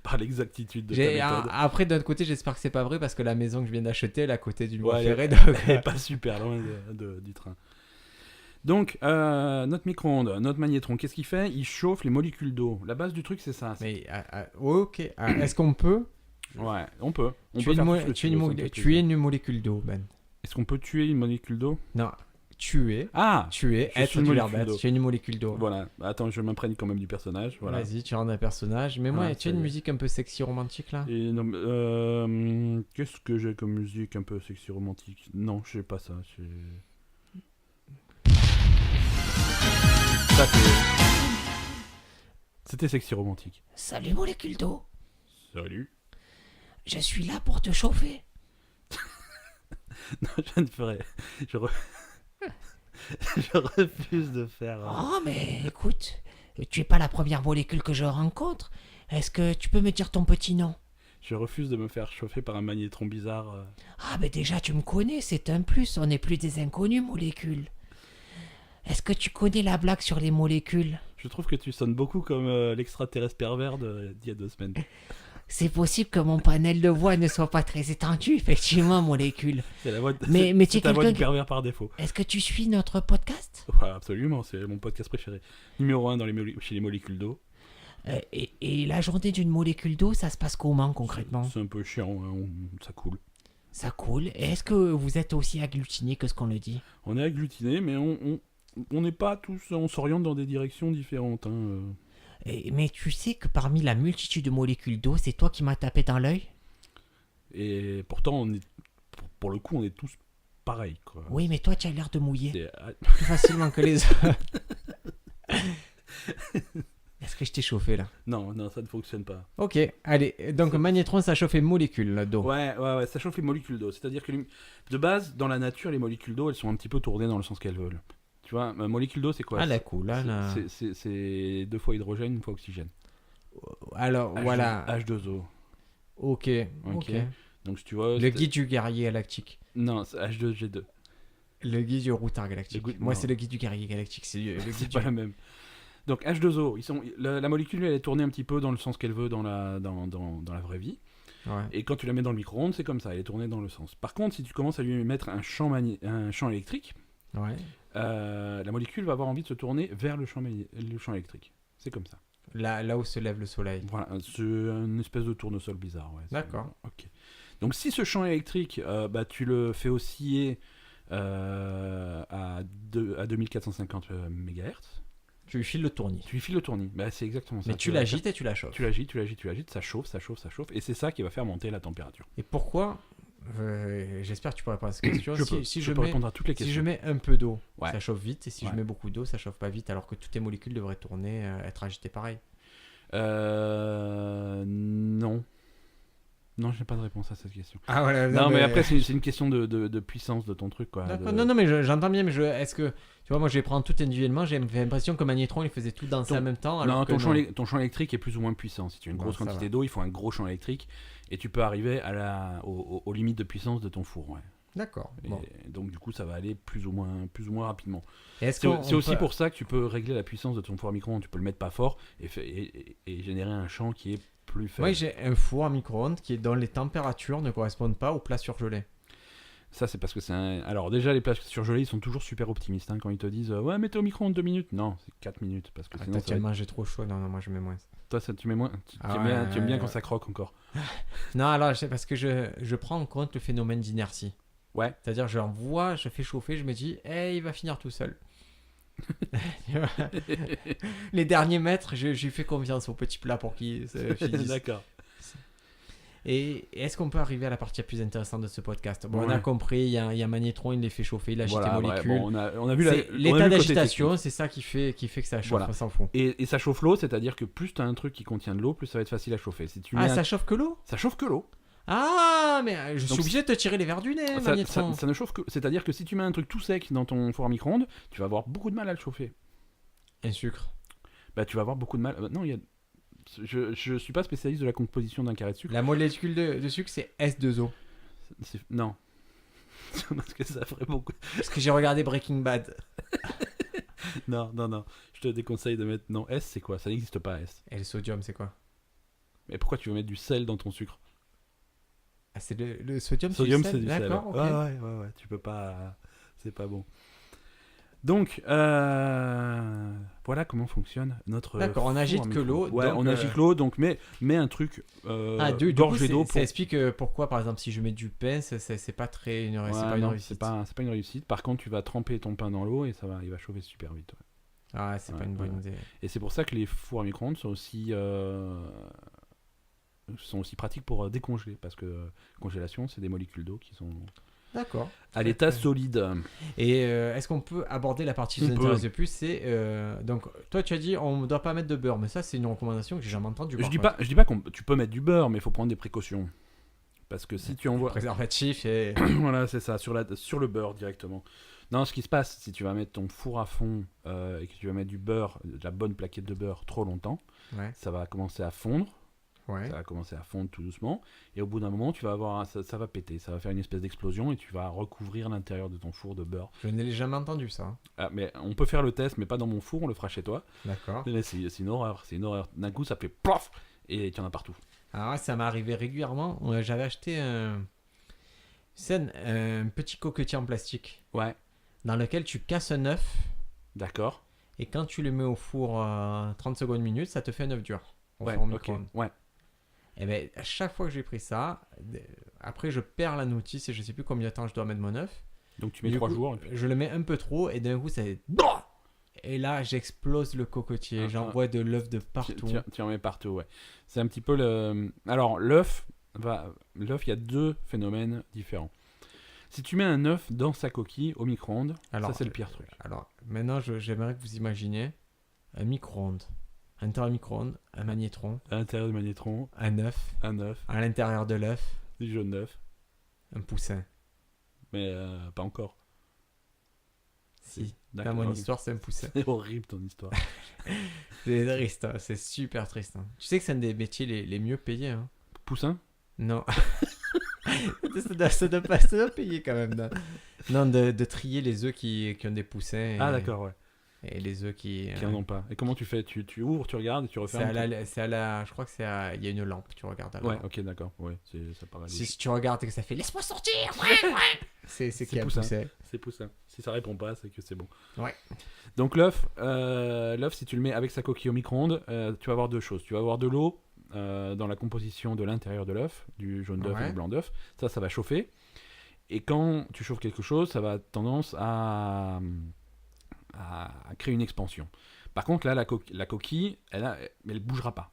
par l'exactitude de ta méthode. Après, d'un autre côté, j'espère que c'est pas vrai parce que la maison que je viens d'acheter, elle est à côté du voie Ouais, ferrée. elle est pas super loin du train. Donc, notre micro-ondes, notre magnétron, qu'est-ce qu'il fait? Il chauffe les molécules d'eau. La base du truc, c'est ça. Mais, ok, est-ce qu'on peut Ouais, on peut. On tuer peut une, faire mo- tout ce que tuer tu une veux, mo- ça me fait tuer plaisir. une molécule d'eau, Ben? Est-ce qu'on peut tuer une molécule d'eau? Non, tuer, Ah être je suis une du molécule verbe, d'eau. tuer une molécule d'eau. Voilà. Attends, je m'imprègne quand même du personnage. Voilà. Vas-y, tu rentres un personnage. Mais moi, Voilà, tu as ça une y est. musique un peu sexy romantique là? Et non, qu'est-ce que j'ai comme musique un peu sexy romantique? Non, je sais pas ça. Ça, c'était sexy romantique. Salut molécule d'eau, Salut. je suis là pour te chauffer. Non, je ne ferai. Je refuse de faire. Oh mais écoute, tu es pas la première molécule que je rencontre. Est-ce que tu peux me dire ton petit nom? Je refuse de me faire chauffer par un magnétron bizarre. Ah mais déjà tu me connais, c'est un plus, on n'est plus des inconnus molécules. Est-ce que tu connais la blague sur les molécules? Je trouve que tu sonnes beaucoup comme l'extraterrestre pervers d'il y a 2 semaines. C'est possible que mon panel de voix ne soit pas très étendu, effectivement, molécule. C'est la voix Mais tu es c'est ta voix quelqu'un du pervers par défaut. Est-ce que tu suis notre podcast? Ouais, absolument, c'est mon podcast préféré. Numéro 1 chez les molécules d'eau. Et la journée d'une molécule d'eau, ça se passe comment concrètement? C'est un peu chiant, hein, ça coule. Ça coule. Et est-ce que vous êtes aussi agglutiné que ce qu'on le dit? On est agglutiné, mais on n'est pas tous, on s'oriente dans des directions différentes. Hein. Mais tu sais que parmi la multitude de molécules d'eau, c'est toi qui m'as tapé dans l'œil? Et pourtant, pour le coup, on est tous pareils. Quoi. Oui, mais toi, tu as l'air de mouiller C'est- Plus facilement que les autres. Est-ce que je t'ai chauffé là? Non, ça ne fonctionne pas. Ok, allez, donc magnétron, ça chauffe les molécules d'eau. Ouais, ça chauffe les molécules d'eau. C'est-à-dire que de base, dans la nature, les molécules d'eau, elles sont un petit peu tournées dans le sens qu'elles veulent. Tu vois, molécule d'eau, c'est quoi? Ah, la cool, là, là. C'est 2 fois hydrogène, 1 fois oxygène. Alors, voilà. H2O. Ok. Donc, si tu vois. Le guide du guerrier galactique. Non, c'est H2G2. Le guide du routard galactique. Le guide- Moi, non. c'est le guide du guerrier galactique. C'est le guide C'est du... pas la même. Donc, H2O, la molécule, elle est tournée un petit peu dans le sens qu'elle veut dans la vraie vie. Ouais. Et quand tu la mets dans le micro-ondes, c'est comme ça, elle est tournée dans le sens. Par contre, si tu commences à lui mettre un champ électrique, Ouais. la molécule va avoir envie de se tourner vers le champ électrique. C'est comme ça. Là où se lève le soleil. Voilà, c'est une espèce de tournesol bizarre. Ouais. D'accord. Ok. Donc si ce champ électrique, tu le fais osciller à 2450 MHz, Tu lui files le tournis. tu lui files le tournis. Bah, c'est exactement ça. Mais tu l'agites et tu la chauffes. Tu l'agites, ça chauffe, et c'est ça qui va faire monter la température. Et pourquoi j'espère que tu pourras répondre à cette question. Je peux répondre à toutes les Si questions. je mets un peu d'eau, Ouais. ça chauffe vite. Et si je Ouais. mets beaucoup d'eau, ça chauffe pas vite. Alors que toutes les molécules devraient tourner, être agitées pareil. Non. Non, j'ai pas de réponse à cette question. Ah voilà. Non, mais après, c'est une question de puissance de ton truc, quoi. D'accord. Non, mais j'entends bien. Mais est-ce que tu vois, moi, je vais prendre tout individuellement. J'ai l'impression que magnétron, il faisait tout danser en même temps. Alors Non, que ton champ électrique est plus ou moins puissant. Si tu as une Bon, grosse ça quantité va. d'eau, il faut un gros champ électrique et tu peux arriver aux limites de puissance de ton four. Ouais. D'accord. Et Bon. donc du coup, ça va aller plus ou moins rapidement. Et est-ce C'est aussi pour ça que tu peux régler la puissance de ton four à micro-ondes. Tu peux le mettre pas fort et générer un champ qui est plus faible. Moi, j'ai un four à micro-ondes dont les températures ne correspondent pas aux plats surgelés. Ça, c'est parce que c'est un... Alors déjà, les plats surgelés, ils sont toujours super optimistes quand ils te disent ouais, mettez au micro-ondes 2 minutes. Non, c'est 4 minutes parce que sinon, T'as ça va tellement mangé trop chaud. Non, moi, je mets moins. toi, ça, tu mets moins. Ah Tu aimes bien ouais. quand ça croque encore. Non, alors, c'est parce que je prends en compte le phénomène d'inertie. Ouais. C'est-à-dire, je l'envoie, je fais chauffer, je me dis, il va finir tout seul. Les derniers mètres, j'ai fait confiance au petit plat pour qu'il se finisse. D'accord. Et est-ce qu'on peut arriver à la partie la plus intéressante de ce podcast? Bon, on a Ouais. compris, il y a Magnétron, il les fait chauffer, il agite Voilà, les ouais, molécules. bon, on a vu C'est on a vu l'état le côté d'agitation, technique. c'est ça qui fait que ça chauffe, Voilà. on s'en fout. Et ça chauffe l'eau, c'est-à-dire que plus tu as un truc qui contient de l'eau, plus ça va être facile à chauffer. Si tu mets Ça chauffe que l'eau? ça chauffe que l'eau. Ah, mais je suis Donc, obligé de te tirer les verres du nez, Magnétron. Ça ne chauffe que. C'est-à-dire que si tu mets un truc tout sec dans ton four à micro-ondes, tu vas avoir beaucoup de mal à le chauffer. Un sucre. Bah, tu vas avoir beaucoup de mal. Non, il y a. Je suis pas spécialiste de la composition d'un carré de sucre. La molécule de sucre, c'est S2O. Non. Parce que ça ferait beaucoup. Parce que j'ai regardé Breaking Bad. Non. Je te déconseille de mettre. Non, S, c'est quoi? Ça n'existe pas, S. Et le sodium, c'est quoi? Mais pourquoi tu veux mettre du sel dans ton sucre? Ah, c'est le sodium, Sodium, c'est c'est du du sel. sel. D'accord, ok. Ouais. Tu peux pas. C'est pas bon. Donc, voilà comment fonctionne notre. D'accord, on four à agite que micro-ondes. l'eau, Ouais, donc, on agite l'eau, donc mets un truc Du coup, gorgé d'eau ça explique pourquoi, par exemple, si je mets du pain, c'est pas très c'est pas une non, réussite. c'est pas une réussite. Par contre, tu vas tremper ton pain dans l'eau et il va chauffer super vite. Ouais. Ah, c'est pas une bonne idée. Et c'est pour ça que les fours à micro-ondes sont aussi pratiques pour décongeler, parce que congélation, c'est des molécules d'eau qui sont D'accord. à l'état solide. Et est-ce qu'on peut aborder la partie qui nous On peut. intéresse le plus? C'est donc toi tu as dit on ne doit pas mettre de beurre, mais ça c'est une recommandation que j'ai jamais entendue. Je dis pas que tu peux mettre du beurre, mais il faut prendre des précautions. Parce que si tu envoies... préservatif et Voilà, c'est ça, sur le beurre directement. Non, ce qui se passe, si tu vas mettre ton four à fond et que tu vas mettre du beurre, de la bonne plaquette de beurre trop longtemps, ouais. ça va commencer à fondre. Ouais. Ça va commencer à fondre tout doucement. Et au bout d'un moment, tu vas avoir ça va péter. Ça va faire une espèce d'explosion et tu vas recouvrir l'intérieur de ton four de beurre. Je n'ai jamais entendu ça. Ah, mais on peut faire le test, mais pas dans mon four, on le fera chez toi. D'accord. Mais c'est une horreur. D'un coup, ça fait plof et tu en as partout. Alors ça m'est arrivé régulièrement. J'avais acheté un petit coquetier en plastique Ouais, dans lequel tu casses un œuf d'accord. et quand tu le mets au four 30 secondes minutes, ça te fait un œuf dur. Ouais, Four au ok. micro-ondes. Ouais. Et bien, à chaque fois que j'ai pris ça, après je perds la notice et je sais plus combien de temps je dois mettre mon œuf. Donc tu mets Du 3 coup, jours. Et puis... Je le mets un peu trop et d'un coup ça fait... Et là j'explose le cocotier, Ah, j'envoie de l'œuf de partout. Tu en mets partout, ouais. C'est un petit peu le... Alors, l'œuf, il y a deux phénomènes différents. Si tu mets un œuf dans sa coquille au micro-ondes, ça c'est le pire truc. Alors maintenant j'aimerais que vous imaginiez un micro-ondes, un temps micro-ondes, un magnétron, À l'intérieur du magnétron, un œuf, un œuf, à l'intérieur de l'œuf, du jaune d'œuf, un poussin. mais pas encore. Si, D'accord, dans mon ok. histoire c'est un poussin. C'est horrible ton histoire. C'est triste, hein, c'est super triste. Hein. Tu sais que c'est un des métiers les mieux payés. Hein. Poussin? Non. ça doit payer quand même. Non, de trier les œufs qui ont des poussins. Ah d'accord, ouais. Et les œufs qui Qui en ont pas. Et comment tu fais? Tu ouvres, tu regardes et tu c'est refermes? à la, je crois que il y a une lampe, tu regardes à la Ouais, lampe. ok, d'accord. Ouais, ça paraît logique. Si tu regardes et que ça fait laisse-moi sortir, c'est qu'il y a un poussin. poussin. C'est poussin. Si ça répond pas, c'est que c'est bon. Ouais. Donc l'œuf, si tu le mets avec sa coquille au micro-ondes, tu vas avoir deux choses. Tu vas avoir de l'eau dans la composition de l'intérieur de l'œuf, du jaune d'œuf et Ouais. du blanc d'œuf. Ça va chauffer. Et quand tu chauffes quelque chose, ça va tendance à créer une expansion. Par contre, là, la coquille, elle bougera pas.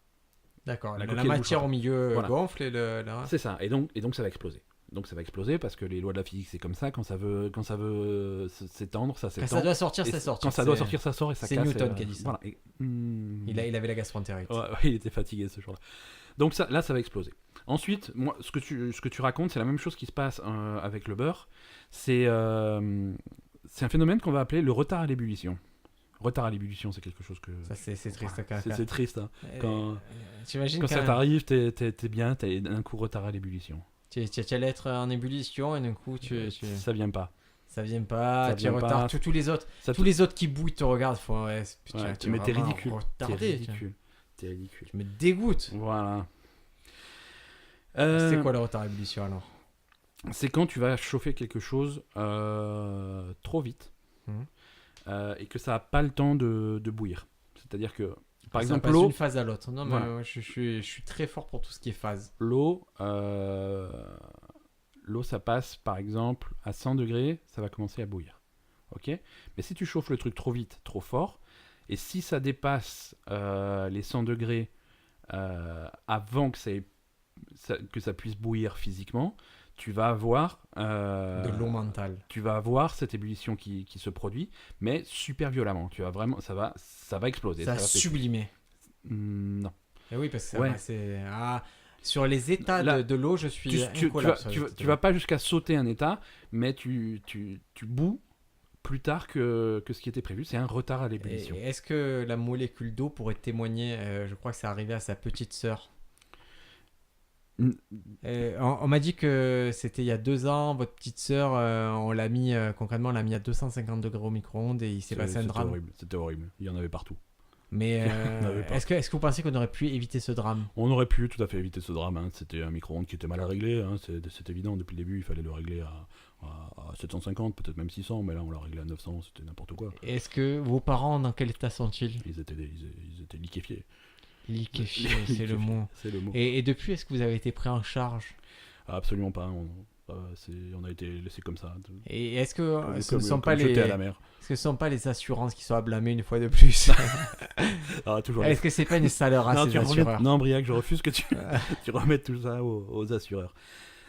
D'accord. La La coquille, elle matière bougera au milieu Voilà. gonfle et C'est ça. Et donc ça va exploser. Donc ça va exploser parce que les lois de la physique, c'est comme ça. Quand ça veut s'étendre, ça quand s'étend. ça doit sortir, Et ça sort. Quand ça doit sortir, ça sort et ça c'est casse. Newton qui a dit ça. Voilà. Et, Il avait la gastroentérite. ouais, il était fatigué ce jour-là. Donc ça va exploser. Ensuite, moi, ce que tu racontes, c'est la même chose qui se passe avec le beurre. C'est un phénomène qu'on va appeler le retard à l'ébullition. Retard à l'ébullition, c'est quelque chose que... Ça c'est triste. C'est triste. Hein. Quand T'imagines ça t'arrive, t'es bien, t'as un coup retard à l'ébullition. Tu allais être en ébullition et d'un coup, Ça vient pas. ça vient pas, Ça tu vient retardes pas. tous les autres. Ça Tous les autres qui bouillent te regardent. Faut, ouais, putain, Ouais, tu mais t'es vraiment ridicule. T'es retardé, tu vois. ridicule. T'es ridicule. Tu me dégoûtes. Voilà. C'est quoi le retard à ébullition alors? C'est quand tu vas chauffer quelque chose trop vite Mhm. et que ça n'a pas le temps de bouillir. C'est-à-dire que, par Ça exemple, passe l'eau, d'une phase à l'autre. Non, mais Voilà. ouais, je suis très fort pour tout ce qui est phase. l'eau, ça passe, par exemple, à 100 degrés, ça va commencer à bouillir. Ok. Mais si tu chauffes le truc trop vite, trop fort, et si ça dépasse les 100 degrés avant que ça puisse bouillir physiquement, tu vas avoir De l'eau mentale. tu vas avoir cette ébullition qui se produit, mais super violemment. Tu vas vraiment, ça va exploser. Ça a va péter. sublimé. Non. Et oui, parce que Ouais. c'est. Ah, sur les états Là, de l'eau, je suis. Tu incollable vas, sur les tu vas- états tu de vas l'eau. pas jusqu'à sauter un état, mais tu boues plus tard que ce qui était prévu. C'est un retard à l'ébullition. Et est-ce que la molécule d'eau pourrait témoigner? Je crois que c'est arrivé à sa petite sœur. Mm. On m'a dit que c'était il y a 2 ans, votre petite sœur, on l'a mis, concrètement, on l'a mis à 250 degrés au micro-ondes et il s'est passé un C'était drame. horrible. C'était horrible. Il y en avait partout. Mais On n'avait pas. est-ce que vous pensez qu'on aurait pu éviter ce drame? On aurait pu tout à fait éviter ce drame. Hein. C'était un micro-ondes qui était mal réglé. Hein. C'est évident. Depuis le début, il fallait le régler à 750, peut-être même 600. Mais là, on l'a réglé à 900. C'était n'importe quoi. Est-ce que vos parents, dans quel état sont-ils? Ils étaient liquéfiés. Liquéfiés, c'est le Liquéfiés, mot. C'est le mot. Et depuis, est-ce que vous avez été pris en charge? Absolument pas. On a été laissé comme ça. Et est-ce que ce ne Comme- sont comme pas les... jeté à la mer. Est-ce que ce sont pas les assurances qui sont à blâmer une fois de plus? Ah, toujours. Est-ce que c'est pas une salaire à Non, ces tu remettes- assureurs? non, Briac, je refuse que tu, tu remettes tout ça aux assureurs.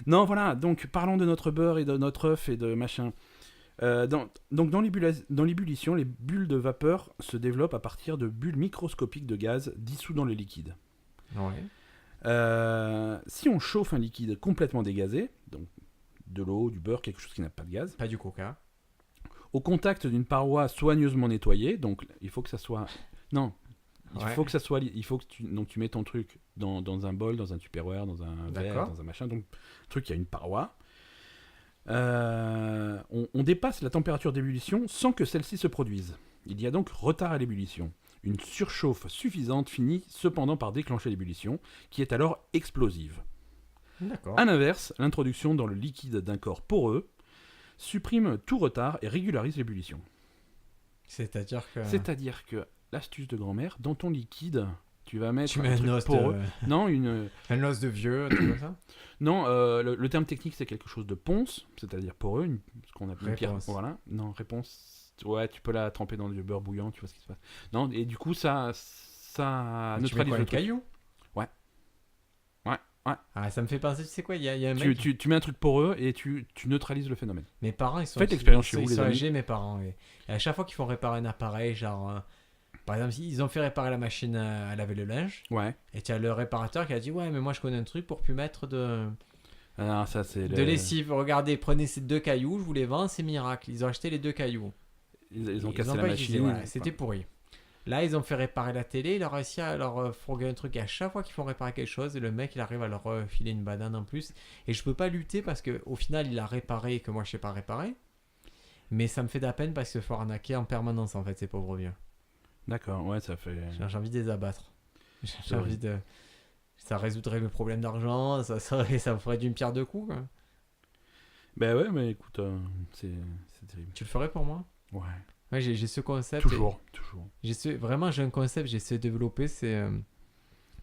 Non, voilà, donc parlons de notre beurre et de notre œuf et de machin. Donc dans l'ébullition, les bulles de vapeur se développent à partir de bulles microscopiques de gaz dissous dans le liquide. Ouais. Si on chauffe un liquide complètement dégazé, donc de l'eau, du beurre, quelque chose qui n'a pas de gaz, Pas du coca. au contact d'une paroi soigneusement nettoyée, donc il faut que ça soit... Non, il Ouais. faut que ça soit... Il faut que tu mets ton truc dans un bol, dans un tupperware, dans un verre, D'accord. dans un machin, donc un truc qui a une paroi. On dépasse la température d'ébullition sans que celle-ci se produise. Il y a donc retard à l'ébullition. Une surchauffe suffisante finit cependant par déclencher l'ébullition, qui est alors explosive. D'accord. A l'inverse, l'introduction dans le liquide d'un corps poreux supprime tout retard et régularise l'ébullition. C'est-à-dire que... C'est-à-dire que, l'astuce de grand-mère, dans ton liquide, tu vas mettre Tu mets un un truc os poreux. de... Non, un os de vieux, un truc comme ça? non le terme technique, c'est quelque chose de ponce, c'est-à-dire poreux, ce qu'on appelle une pierre. Réponse. Voilà. Non, réponse. Ouais, tu peux la tremper dans du beurre bouillant, tu vois ce qui se passe. Non, et du coup, ça Tu mets neutralise quoi, le un truc. caillou? Ouais. Ouais, ouais. Ah, ça me fait penser, tu sais quoi, il y a un mec... Tu mets un truc poreux et tu neutralises le phénomène. Mes parents, ils sont... Faites l'expérience chez ils vous, sont les amis. âgés, mes parents. Et à chaque fois qu'ils font réparer un appareil, genre... par exemple, ils ont fait réparer la machine à laver le linge, Ouais. et tu as le réparateur qui a dit, ouais, mais moi je connais un truc pour plus mettre de Ça, c'est lessive. Regardez, prenez ces 2 cailloux, je vous les vends, c'est miracle. Ils ont acheté les 2 cailloux. Ils ont Ils cassé ont la pas utilisé, machine. voilà, c'était pourri. Là, ils ont fait réparer la télé, ils ont réussi à leur fourguer un truc. Et à chaque fois qu'ils font réparer quelque chose, le mec, il arrive à leur filer une banane en plus. Et je peux pas lutter parce qu'au final, il a réparé et que moi, je sais pas réparer. Mais ça me fait de la peine parce qu'il faut arnaquer en permanence, en fait, ces pauvres vieux. D'accord, ouais, ça fait. J'ai envie de les abattre. J'ai C'est envie de... Ça résoudrait mes problèmes d'argent, ça me ferait d'une pierre deux coups, quoi. Ben ouais, mais écoute, c'est terrible. Tu le ferais pour moi? Ouais. Ouais, j'ai ce concept. Toujours. Vraiment, j'ai un concept, j'essaie de développer, c'est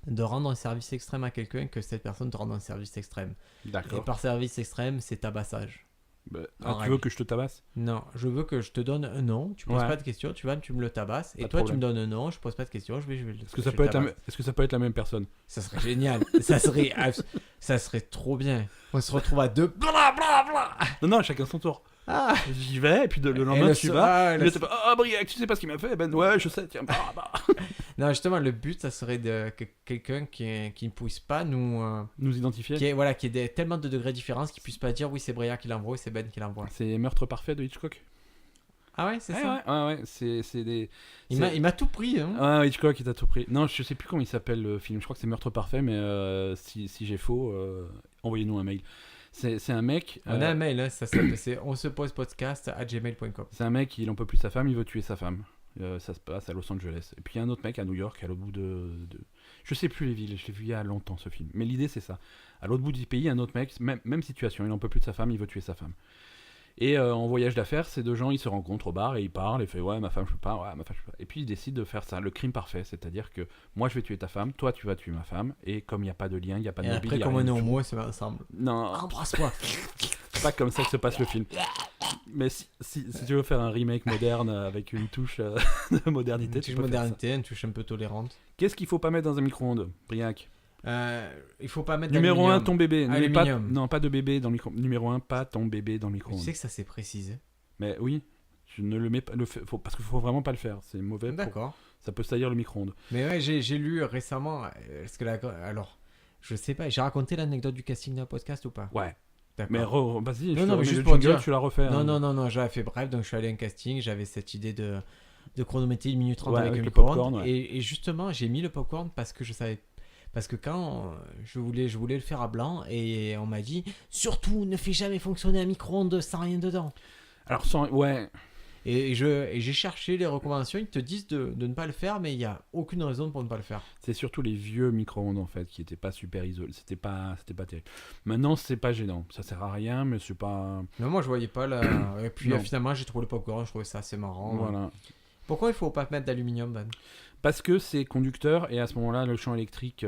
de rendre un service extrême à quelqu'un que cette personne te rende un service extrême. Et D'accord. par service extrême, c'est tabassage. Bah, en tu règle. veux que je te tabasse? Non, je veux que je te donne un nom, tu poses Ouais. pas de questions, tu vas, tu me le tabasses, et Pas de toi tu me problème. donnes un nom, je pose pas de questions, je vais Est-ce que ça peut être la même personne? Ça serait génial, ça serait trop bien. On se retrouve à deux. Non, chacun son tour. Ah, J'y vais, et puis le et lendemain, le tu so- vas. ah, Et le là, t'es pas, ah, Briac, tu sais pas ce qu'il m'a fait? Ben ouais, je sais, tiens. Non, justement, le but, ça serait que quelqu'un qui ne puisse pas nous. Nous identifier. Qui ait tellement de degrés de différence qu'il puisse pas dire oui, c'est Bria qui l'envoie ou c'est Ben qui l'envoie. C'est Meurtre parfait de Hitchcock. Ah ouais, c'est Ouais, ça. ouais, c'est des. Il m'a tout pris. Hein. Ouais, Hitchcock, il t'a tout pris. Non, je sais plus comment il s'appelle le film. Je crois que c'est Meurtre parfait, mais si j'ai faux, envoyez-nous un mail. C'est un mec. On a un mail, hein, ça s'appelle, c'est onseposepodcast@gmail.com. C'est un mec, il en peut plus de sa femme, il veut tuer sa femme. Ça se passe à Los Angeles. Et puis il y a un autre mec à New York, à l'autre bout de... Je sais plus les villes, je l'ai vu il y a longtemps ce film. Mais l'idée c'est ça. À l'autre bout du pays, un autre mec, même situation, il en peut plus de sa femme, il veut tuer sa femme. Et en voyage d'affaires, ces deux gens, ils se rencontrent au bar et ils parlent et fait ouais, ma femme je peux pas, ouais, ma femme je peux pas. Et puis ils décident de faire ça, le crime parfait, c'est-à-dire que moi je vais tuer ta femme, toi tu vas tuer ma femme, et comme il n'y a pas de lien, il n'y a pas de Et mobile, après, y a comme rien on est du tout. homo, c'est ensemble. Non, Embrasse-moi. c'est pas comme ça que se passe le film. Mais si tu veux faire un remake moderne avec une touche de modernité, Une tu touche peux faire ça. modernité, une touche un peu tolérante. Qu'est-ce qu'il faut pas mettre dans un micro-ondes, Briac? Il faut pas mettre Numéro 1, d'aluminium. ton bébé. Ne mets pas, Aluminium. non, pas de bébé dans le micro. Numéro 1, pas ton bébé dans le Tu micro-ondes. sais que ça c'est précisé. Mais oui, je ne le mets pas, parce qu'il faut vraiment pas le faire. C'est mauvais. D'accord. Ça peut salir le micro-ondes. Mais ouais, j'ai lu récemment. Parce que alors, je sais pas, j'ai raconté l'anecdote du casting d'un podcast ou pas? Ouais. D'accord. Mais vas-y, Non, je te non, mais remets juste le pour jingle, dire. tu la refais. Non, hein. non, j'avais fait bref, donc je suis allé à un casting, j'avais cette idée de chronométrer 1 minute 30 Ouais, avec avec un le popcorn. popcorn, ouais. Et justement, j'ai mis le popcorn parce que je savais. Parce que quand je voulais le faire à blanc, et on m'a dit surtout ne fais jamais fonctionner un micro-ondes sans rien dedans. Alors, ouais. Et j'ai cherché les recommandations, ils te disent de ne pas le faire, mais il n'y a aucune raison pour ne pas le faire. C'est surtout les vieux micro-ondes en fait qui étaient pas super isolés. C'était pas terrible. Maintenant, c'est pas gênant. Ça sert à rien, mais c'est pas. Mais moi je voyais pas là. Et puis Non. finalement j'ai trouvé le popcorn, je trouvais ça assez marrant. Voilà. Pourquoi il faut pas mettre d'aluminium, Dan? Parce que c'est conducteur et à ce moment-là, le champ électrique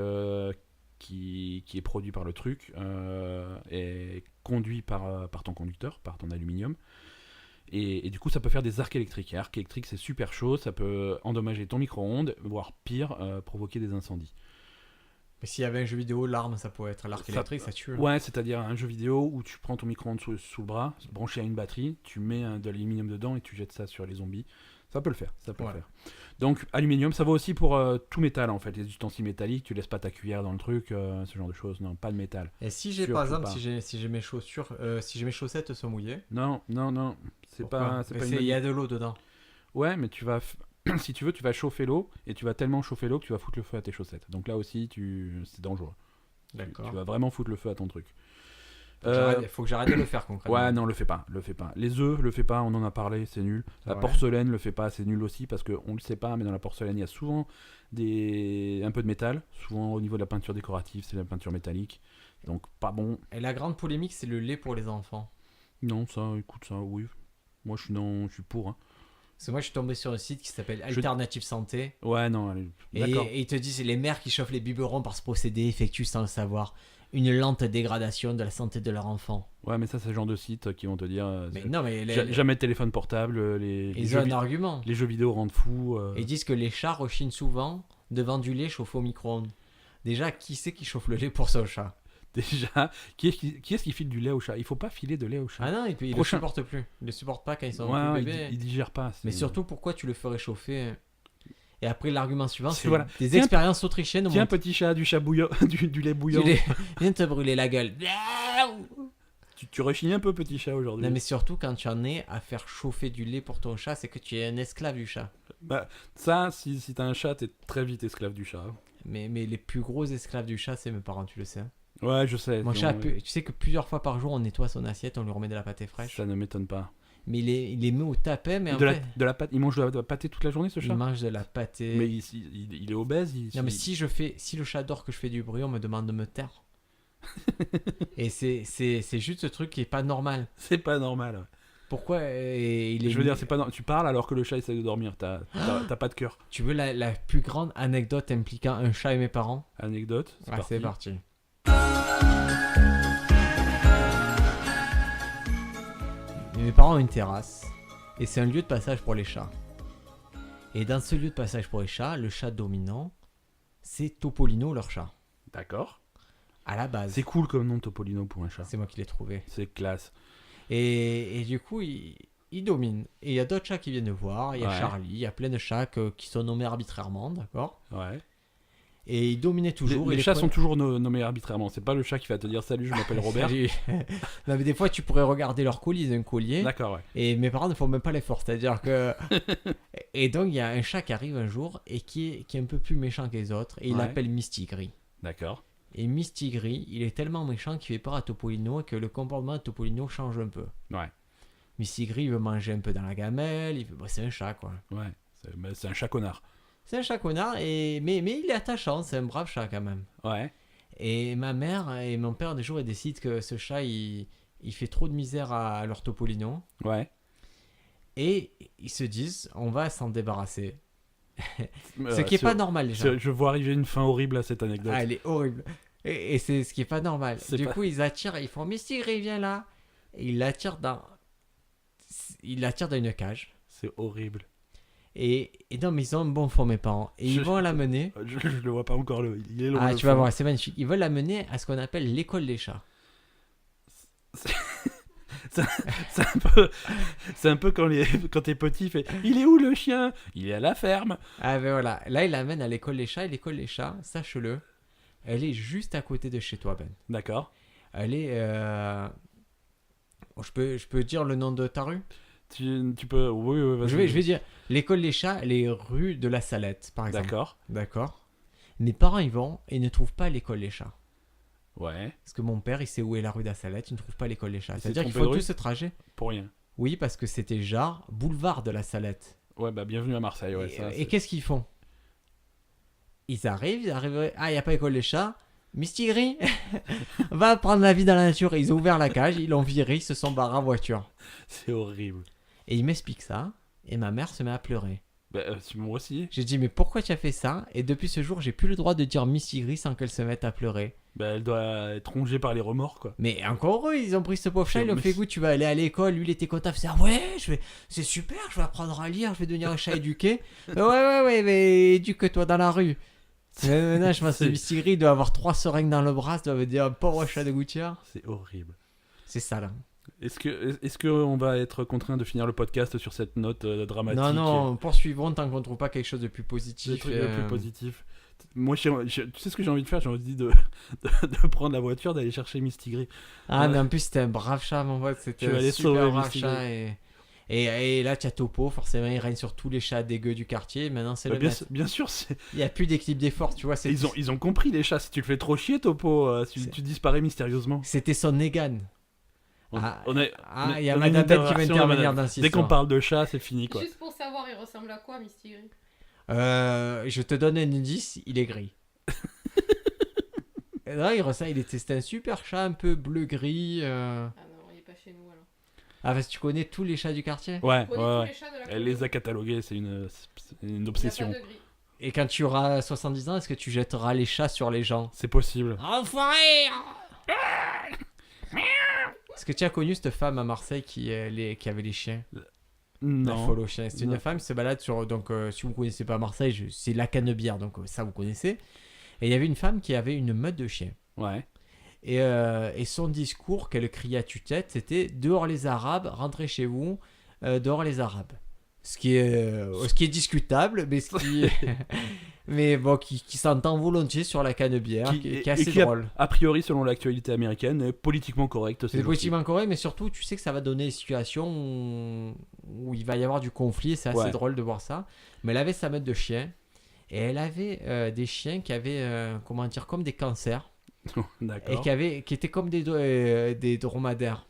qui est produit par le truc est conduit par ton conducteur, par ton aluminium. Et du coup, ça peut faire des arcs électriques. Et arc électrique, c'est super chaud, ça peut endommager ton micro-ondes, voire pire, provoquer des incendies. Mais s'il y avait un jeu vidéo, l'arme ça pourrait être l'arc Ça- électrique, ça tue. Ouais, c'est-à-dire un jeu vidéo où tu prends ton micro-ondes sous le bras, branché à une batterie, tu mets de l'aluminium dedans et tu jettes ça sur les zombies. Ça peut le faire, ça peut Ouais. le faire. Donc, aluminium, ça vaut aussi pour tout métal en fait. Les ustensiles métalliques, tu laisses pas ta cuillère dans le truc, ce genre de choses. Non, pas de métal. Et si j'ai Surtout par exemple, pas. si j'ai mes chaussures, si j'ai mes chaussettes sont mouillées, Non, c'est pourquoi? pas, c'est Mais pas une il bonne y a de l'eau dedans. Ouais, mais tu vas, si tu veux, tu vas chauffer l'eau et tu vas tellement chauffer l'eau que tu vas foutre le feu à tes chaussettes. Donc là aussi, c'est dangereux. D'accord. Tu vas vraiment foutre le feu à ton truc. Faut que j'arrête de le faire concrètement. Ouais, non, le fais pas. Les œufs, le fais pas, on en a parlé, c'est nul. La Ouais. porcelaine, le fais pas, c'est nul aussi parce qu'on le sait pas, mais dans la porcelaine, il y a souvent un peu de métal. Souvent au niveau de la peinture décorative, c'est de la peinture métallique. Donc pas bon. Et la grande polémique, c'est le lait pour les enfants. Non, ça, écoute, ça, oui. Moi, je suis pour. Hein. Parce que moi, je suis tombé sur un site qui s'appelle Alternative Santé. Ouais, non, allez, d'accord. Et ils te disent les mères qui chauffent les biberons par ce procédé effectuent sans le savoir une lente dégradation de la santé de leur enfant. Ouais, mais ça, c'est le genre de sites qui vont te dire Mais non, mais jamais de téléphone portable, ils ont un argument. les jeux vidéo rendent fou. Ils disent que les chats rechignent souvent devant du lait chauffé au micro-ondes. Déjà, qui c'est qui chauffe le lait pour son chat? Déjà, qui est-ce qui file du lait au chat? Il faut pas filer de lait au chat. Ah non, il le Prochain. supporte plus. Il le supporte pas quand ils sont Ouais, plus ouais, bébés. il digère pas. Mais c'est- surtout, pourquoi tu le ferais chauffer? Et après, l'argument suivant, c'est Voilà. des Tiens, expériences autrichiennes. Tiens, petit chat, du chat bouillant, du lait bouillant. Viens te brûler la gueule. Tu rechignes un peu, petit chat, aujourd'hui. Non, mais surtout, quand tu en es à faire chauffer du lait pour ton chat, c'est que tu es un esclave du chat. Bah, ça, si t'as un chat, t'es très vite esclave du chat. Mais les plus gros esclaves du chat, c'est mes parents, tu le sais. Ouais, je sais. Mon non, chat, ouais. tu sais que plusieurs fois par jour, on nettoie son assiette, on lui remet de la pâtée fraîche. Ça ne m'étonne pas. Mais il les met au tapet, mais en De fait, la pâte, il mange de la pâtée toute la journée, ce il chat? mange de la pâtée. Mais il est obèse. Non, mais si le chat dort que je fais du bruit, on me demande de me taire. Et c'est juste ce truc qui est pas normal. C'est pas normal. Ouais. Pourquoi il est Je veux dire, c'est pas normal. Tu parles alors que le chat essaie de dormir. T'as pas de cœur. Tu veux la plus grande anecdote impliquant un chat et mes parents? Anecdote. C'est parti. Mes parents ont une terrasse et c'est un lieu de passage pour les chats. Et dans ce lieu de passage pour les chats, le chat dominant, c'est Topolino, leur chat. D'accord. À la base. C'est cool comme nom Topolino pour un chat. C'est moi qui l'ai trouvé. C'est classe. Et du coup, il domine. Et il y a d'autres chats qui viennent le voir. Il y a Ouais. Charlie, il y a plein de chats qui sont nommés arbitrairement, d'accord? Ouais. Et il dominait toujours. Les et chats sont toujours nommés arbitrairement. C'est pas le chat qui va te dire salut, je m'appelle Robert. Salut. Non, mais des fois, tu pourrais regarder leur colis, ils ont un collier. D'accord, ouais. Et mes parents ne font même pas l'effort. C'est-à-dire que. Et donc, il y a un chat qui arrive un jour et qui est un peu plus méchant que les autres. Et il Ouais. l'appelle Misty Gris. D'accord. Et Mistigri, il est tellement méchant qu'il fait peur à Topolino et que le comportement de Topolino change un peu. Ouais. Mistigri, il veut manger un peu dans la gamelle, c'est un chat quoi. Ouais. C'est un chat connard. C'est un chat connard, mais il est attachant, c'est un brave chat quand même. Ouais. Et ma mère et mon père, des jours, ils décident que ce chat, il fait trop de misère à leur Topolino. Ouais. Et ils se disent, on va s'en débarrasser. Ce Ce qui est pas normal déjà. Je vois arriver une fin horrible à cette anecdote. Ah, elle est horrible. Et c'est ce qui est pas normal. C'est Du pas- coup, ils attirent, ils font Mistigri, viens là. Et ils l'attirent dans une cage. C'est horrible. Et non, mais ils ont un bon fond, mes parents. Et ils Je- vont l'amener. Je le vois pas encore. Il est loin. Ah, le tu vas fond. voir, c'est magnifique. Ils veulent l'amener à ce qu'on appelle l'école des chats. C'est un peu quand t'es petit, il fait il est où le chien? Il est à la ferme. Ah, ben voilà. Là, ils l'amènent à l'école des chats. Et l'école des chats, sache-le, elle est juste à côté de chez toi, Ben. D'accord. Elle est. Oh, je peux dire le nom de ta rue? Tu peux. Oui, vas-y. Je vais dire l'école des chats, elle est rue de la Salette, par exemple. D'accord. D'accord. Mes parents y vont et ne trouvent pas l'école des chats. Ouais. Parce que mon père, il sait où est la rue de la Salette, il ne trouve pas l'école des chats. Il s'est C'est-à-dire qu'ils trompé de font rue tout ce trajet. Pour rien. Oui, parce que c'était genre boulevard de la Salette. Ouais, bah bienvenue à Marseille. Ouais, Et qu'est-ce qu'ils font? Ils arrivent. Ah, il n'y a pas l'école des chats. Mistigri, va prendre la vie dans la nature. Ils ont ouvert la cage, ils l'ont viré, ils se sont barrés en voiture. c'est horrible. Et il m'explique ça, et ma mère se met à pleurer. Bah, moi aussi. J'ai dit, mais pourquoi tu as fait ça? Et depuis ce jour, j'ai plus le droit de dire Mistigri sans qu'elle se mette à pleurer. Bah, elle doit être rongée par les remords, quoi. Mais encore heureux, ils ont pris ce pauvre chat, ils lui ont Mais fait écoute, tu vas aller à l'école. Lui, il était content, il faisait ah ouais, c'est super, je vais apprendre à lire, je vais devenir un chat éduqué. Ouais, mais éduque-toi dans la rue. Maintenant, je pense que C'est- Mistigri doit avoir 3 seringues dans le bras, ça doit me dire pauvre chat de gouttière. C'est horrible. C'est ça là. Est-ce que on va être contraint de finir le podcast sur cette note dramatique? Non, poursuivons tant qu'on ne trouve pas quelque chose de plus Le positif. truc le plus positif. Moi, tu sais ce que j'ai envie de faire? J'ai envie de prendre la voiture, d'aller chercher Mistigri. Ah, mais en plus, c'était un brave chat, mon pote. C'était Tu vas un aller super sauver brave Mistigri. chat. Et là, tu as Topo, forcément, il règne sur tous les chats dégueux du quartier. Maintenant, c'est Bah, le bien, maître. bien sûr, Il n'y a plus d'équilibre des forces, tu vois. ils ont compris les chats. Si tu le fais trop chier, Topo, tu disparais mystérieusement. C'était son Negan. On- Ah, on est- Ah, on est- il y a on a une Madame Belle qui va interaction, intervenir Madame. dans cette Dès qu'on histoire. parle de chat, c'est fini, quoi. Juste pour savoir, il ressemble à quoi, Mistigri? Je te donne un indice, il est gris. Non, c'était un super chat un peu bleu-gris. Ah non, il est pas chez nous alors. Ah, parce que tu connais tous les chats du quartier. Ouais, On connaît ouais, tous ouais. les chats de la Elle commune. les a catalogués, c'est une Il y a obsession. pas de gris. Et quand tu auras 70 ans, est-ce que tu jetteras les chats sur les gens? C'est possible. Enfoiré! Est-ce que tu as connu cette femme à Marseille qui avait les chiens? La Non. folle aux chiens. C'est une Non. femme qui se balade sur. Donc, si vous ne connaissez pas Marseille, c'est la Canebière, donc ça vous connaissez. Et il y avait une femme qui avait une meute de chiens. Ouais. Et son discours qu'elle criait à tue-tête, c'était dehors les Arabes, rentrez chez vous, dehors les Arabes. Ce qui est discutable, mais mais bon, qui s'entend volontiers sur la Canebière, qui est assez drôle. A priori, selon l'actualité américaine, est politiquement correcte. C'est politiquement correct, mais surtout, tu sais que ça va donner des situations où il va y avoir du conflit, et c'est assez Ouais. drôle de voir ça. Mais elle avait sa meute de chiens, et elle avait des chiens qui avaient, comment dire, comme des cancers, et D'accord. qui étaient comme des dromadaires,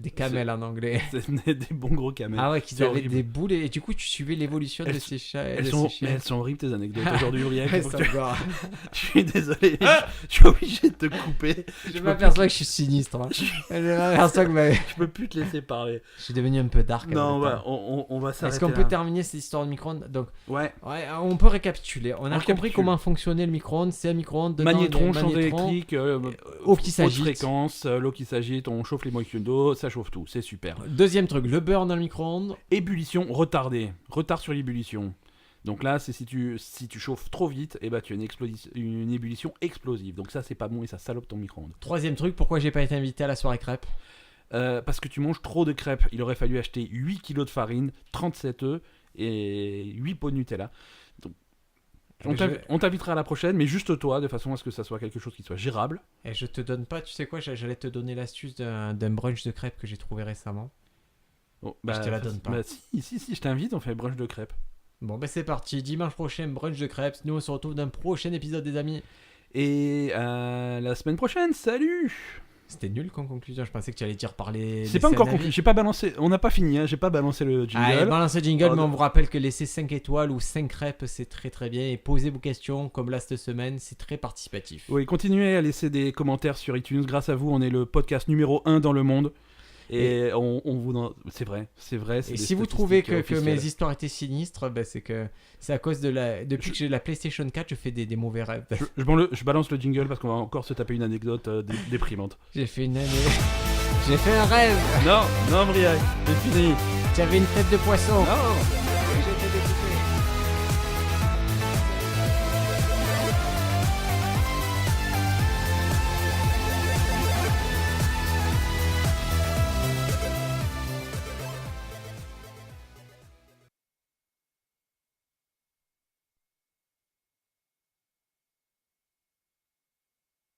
des camels en anglais. C'est des bons gros camels. Ah ouais, qu'ils C'est avaient horrible. des boules, et du coup, tu suivais l'évolution de Elles- ces chats. Elles de sont, ces chiens. mais elles sont horribles tes anecdotes aujourd'hui, Uriel. Elles Faut sont que tu- gore. Je suis désolé, je suis obligé de te couper. Je m'aperçois que je suis sinistre. Hein. Je m'aperçois que Je peux plus te laisser parler. je suis devenu un peu dark. Non, avec le ouais, temps. on va s'arrêter Est-ce qu'on là. peut terminer cette histoire de micro-ondes? Donc, Ouais. ouais, on peut récapituler. On a On compris récapitule. comment fonctionnait le micro-ondes. C'est un micro-ondes dedans, Magnétron, des champ magnétrons, électrique, eau qui haute s'agite. fréquence, l'eau qui s'agite, on chauffe les molécules d'eau, ça chauffe tout, c'est super. Deuxième truc, le beurre dans le micro-ondes. Ébullition retardée, retard sur l'ébullition. Donc là, c'est si tu chauffes trop vite, et bah tu as une ébullition explosive. Donc ça, c'est pas bon et ça salope ton micro-ondes. Troisième truc, pourquoi j'ai pas été invité à la soirée crêpes? Parce que tu manges trop de crêpes. Il aurait fallu acheter 8 kg de farine, 37 œufs et 8 pots de Nutella. Donc, on t'invitera à la prochaine, mais juste toi, de façon à ce que ça soit quelque chose qui soit gérable. Et je te donne pas, tu sais quoi, j'allais te donner l'astuce d'un brunch de crêpes que j'ai trouvé récemment. Bon, Je te la donne pas. Bah, si, je t'invite, on fait brunch de crêpes. Bon, ben c'est parti. Dimanche prochain, brunch de crêpes. Nous, on se retrouve dans un prochain épisode, des amis. Et à la semaine prochaine, salut. C'était nul comme conclusion. Je pensais que tu allais dire parler. C'est pas encore conclu, j'ai pas balancé, on n'a pas fini, hein, j'ai pas balancé le jingle. Allez, balance le jingle, Oh, mais non. on vous rappelle que laisser 5 étoiles ou 5 reps, c'est très très bien. Et posez vos questions, comme là cette semaine, c'est très participatif. Oui, continuez à laisser des commentaires sur iTunes. Grâce à vous, on est le podcast numéro 1 dans le monde. Et on vous c'est vrai. C'est Et des si vous trouvez que statistiques mes officielles. histoires étaient sinistres, ben c'est que c'est à cause de la. Depuis que j'ai la PlayStation 4, je fais des mauvais rêves. Je balance le jingle parce qu'on va encore se taper une anecdote déprimante. J'ai fait une année. J'ai fait un rêve. Non, Briac, c'est fini. J'avais une tête de poisson. Non. J'étais des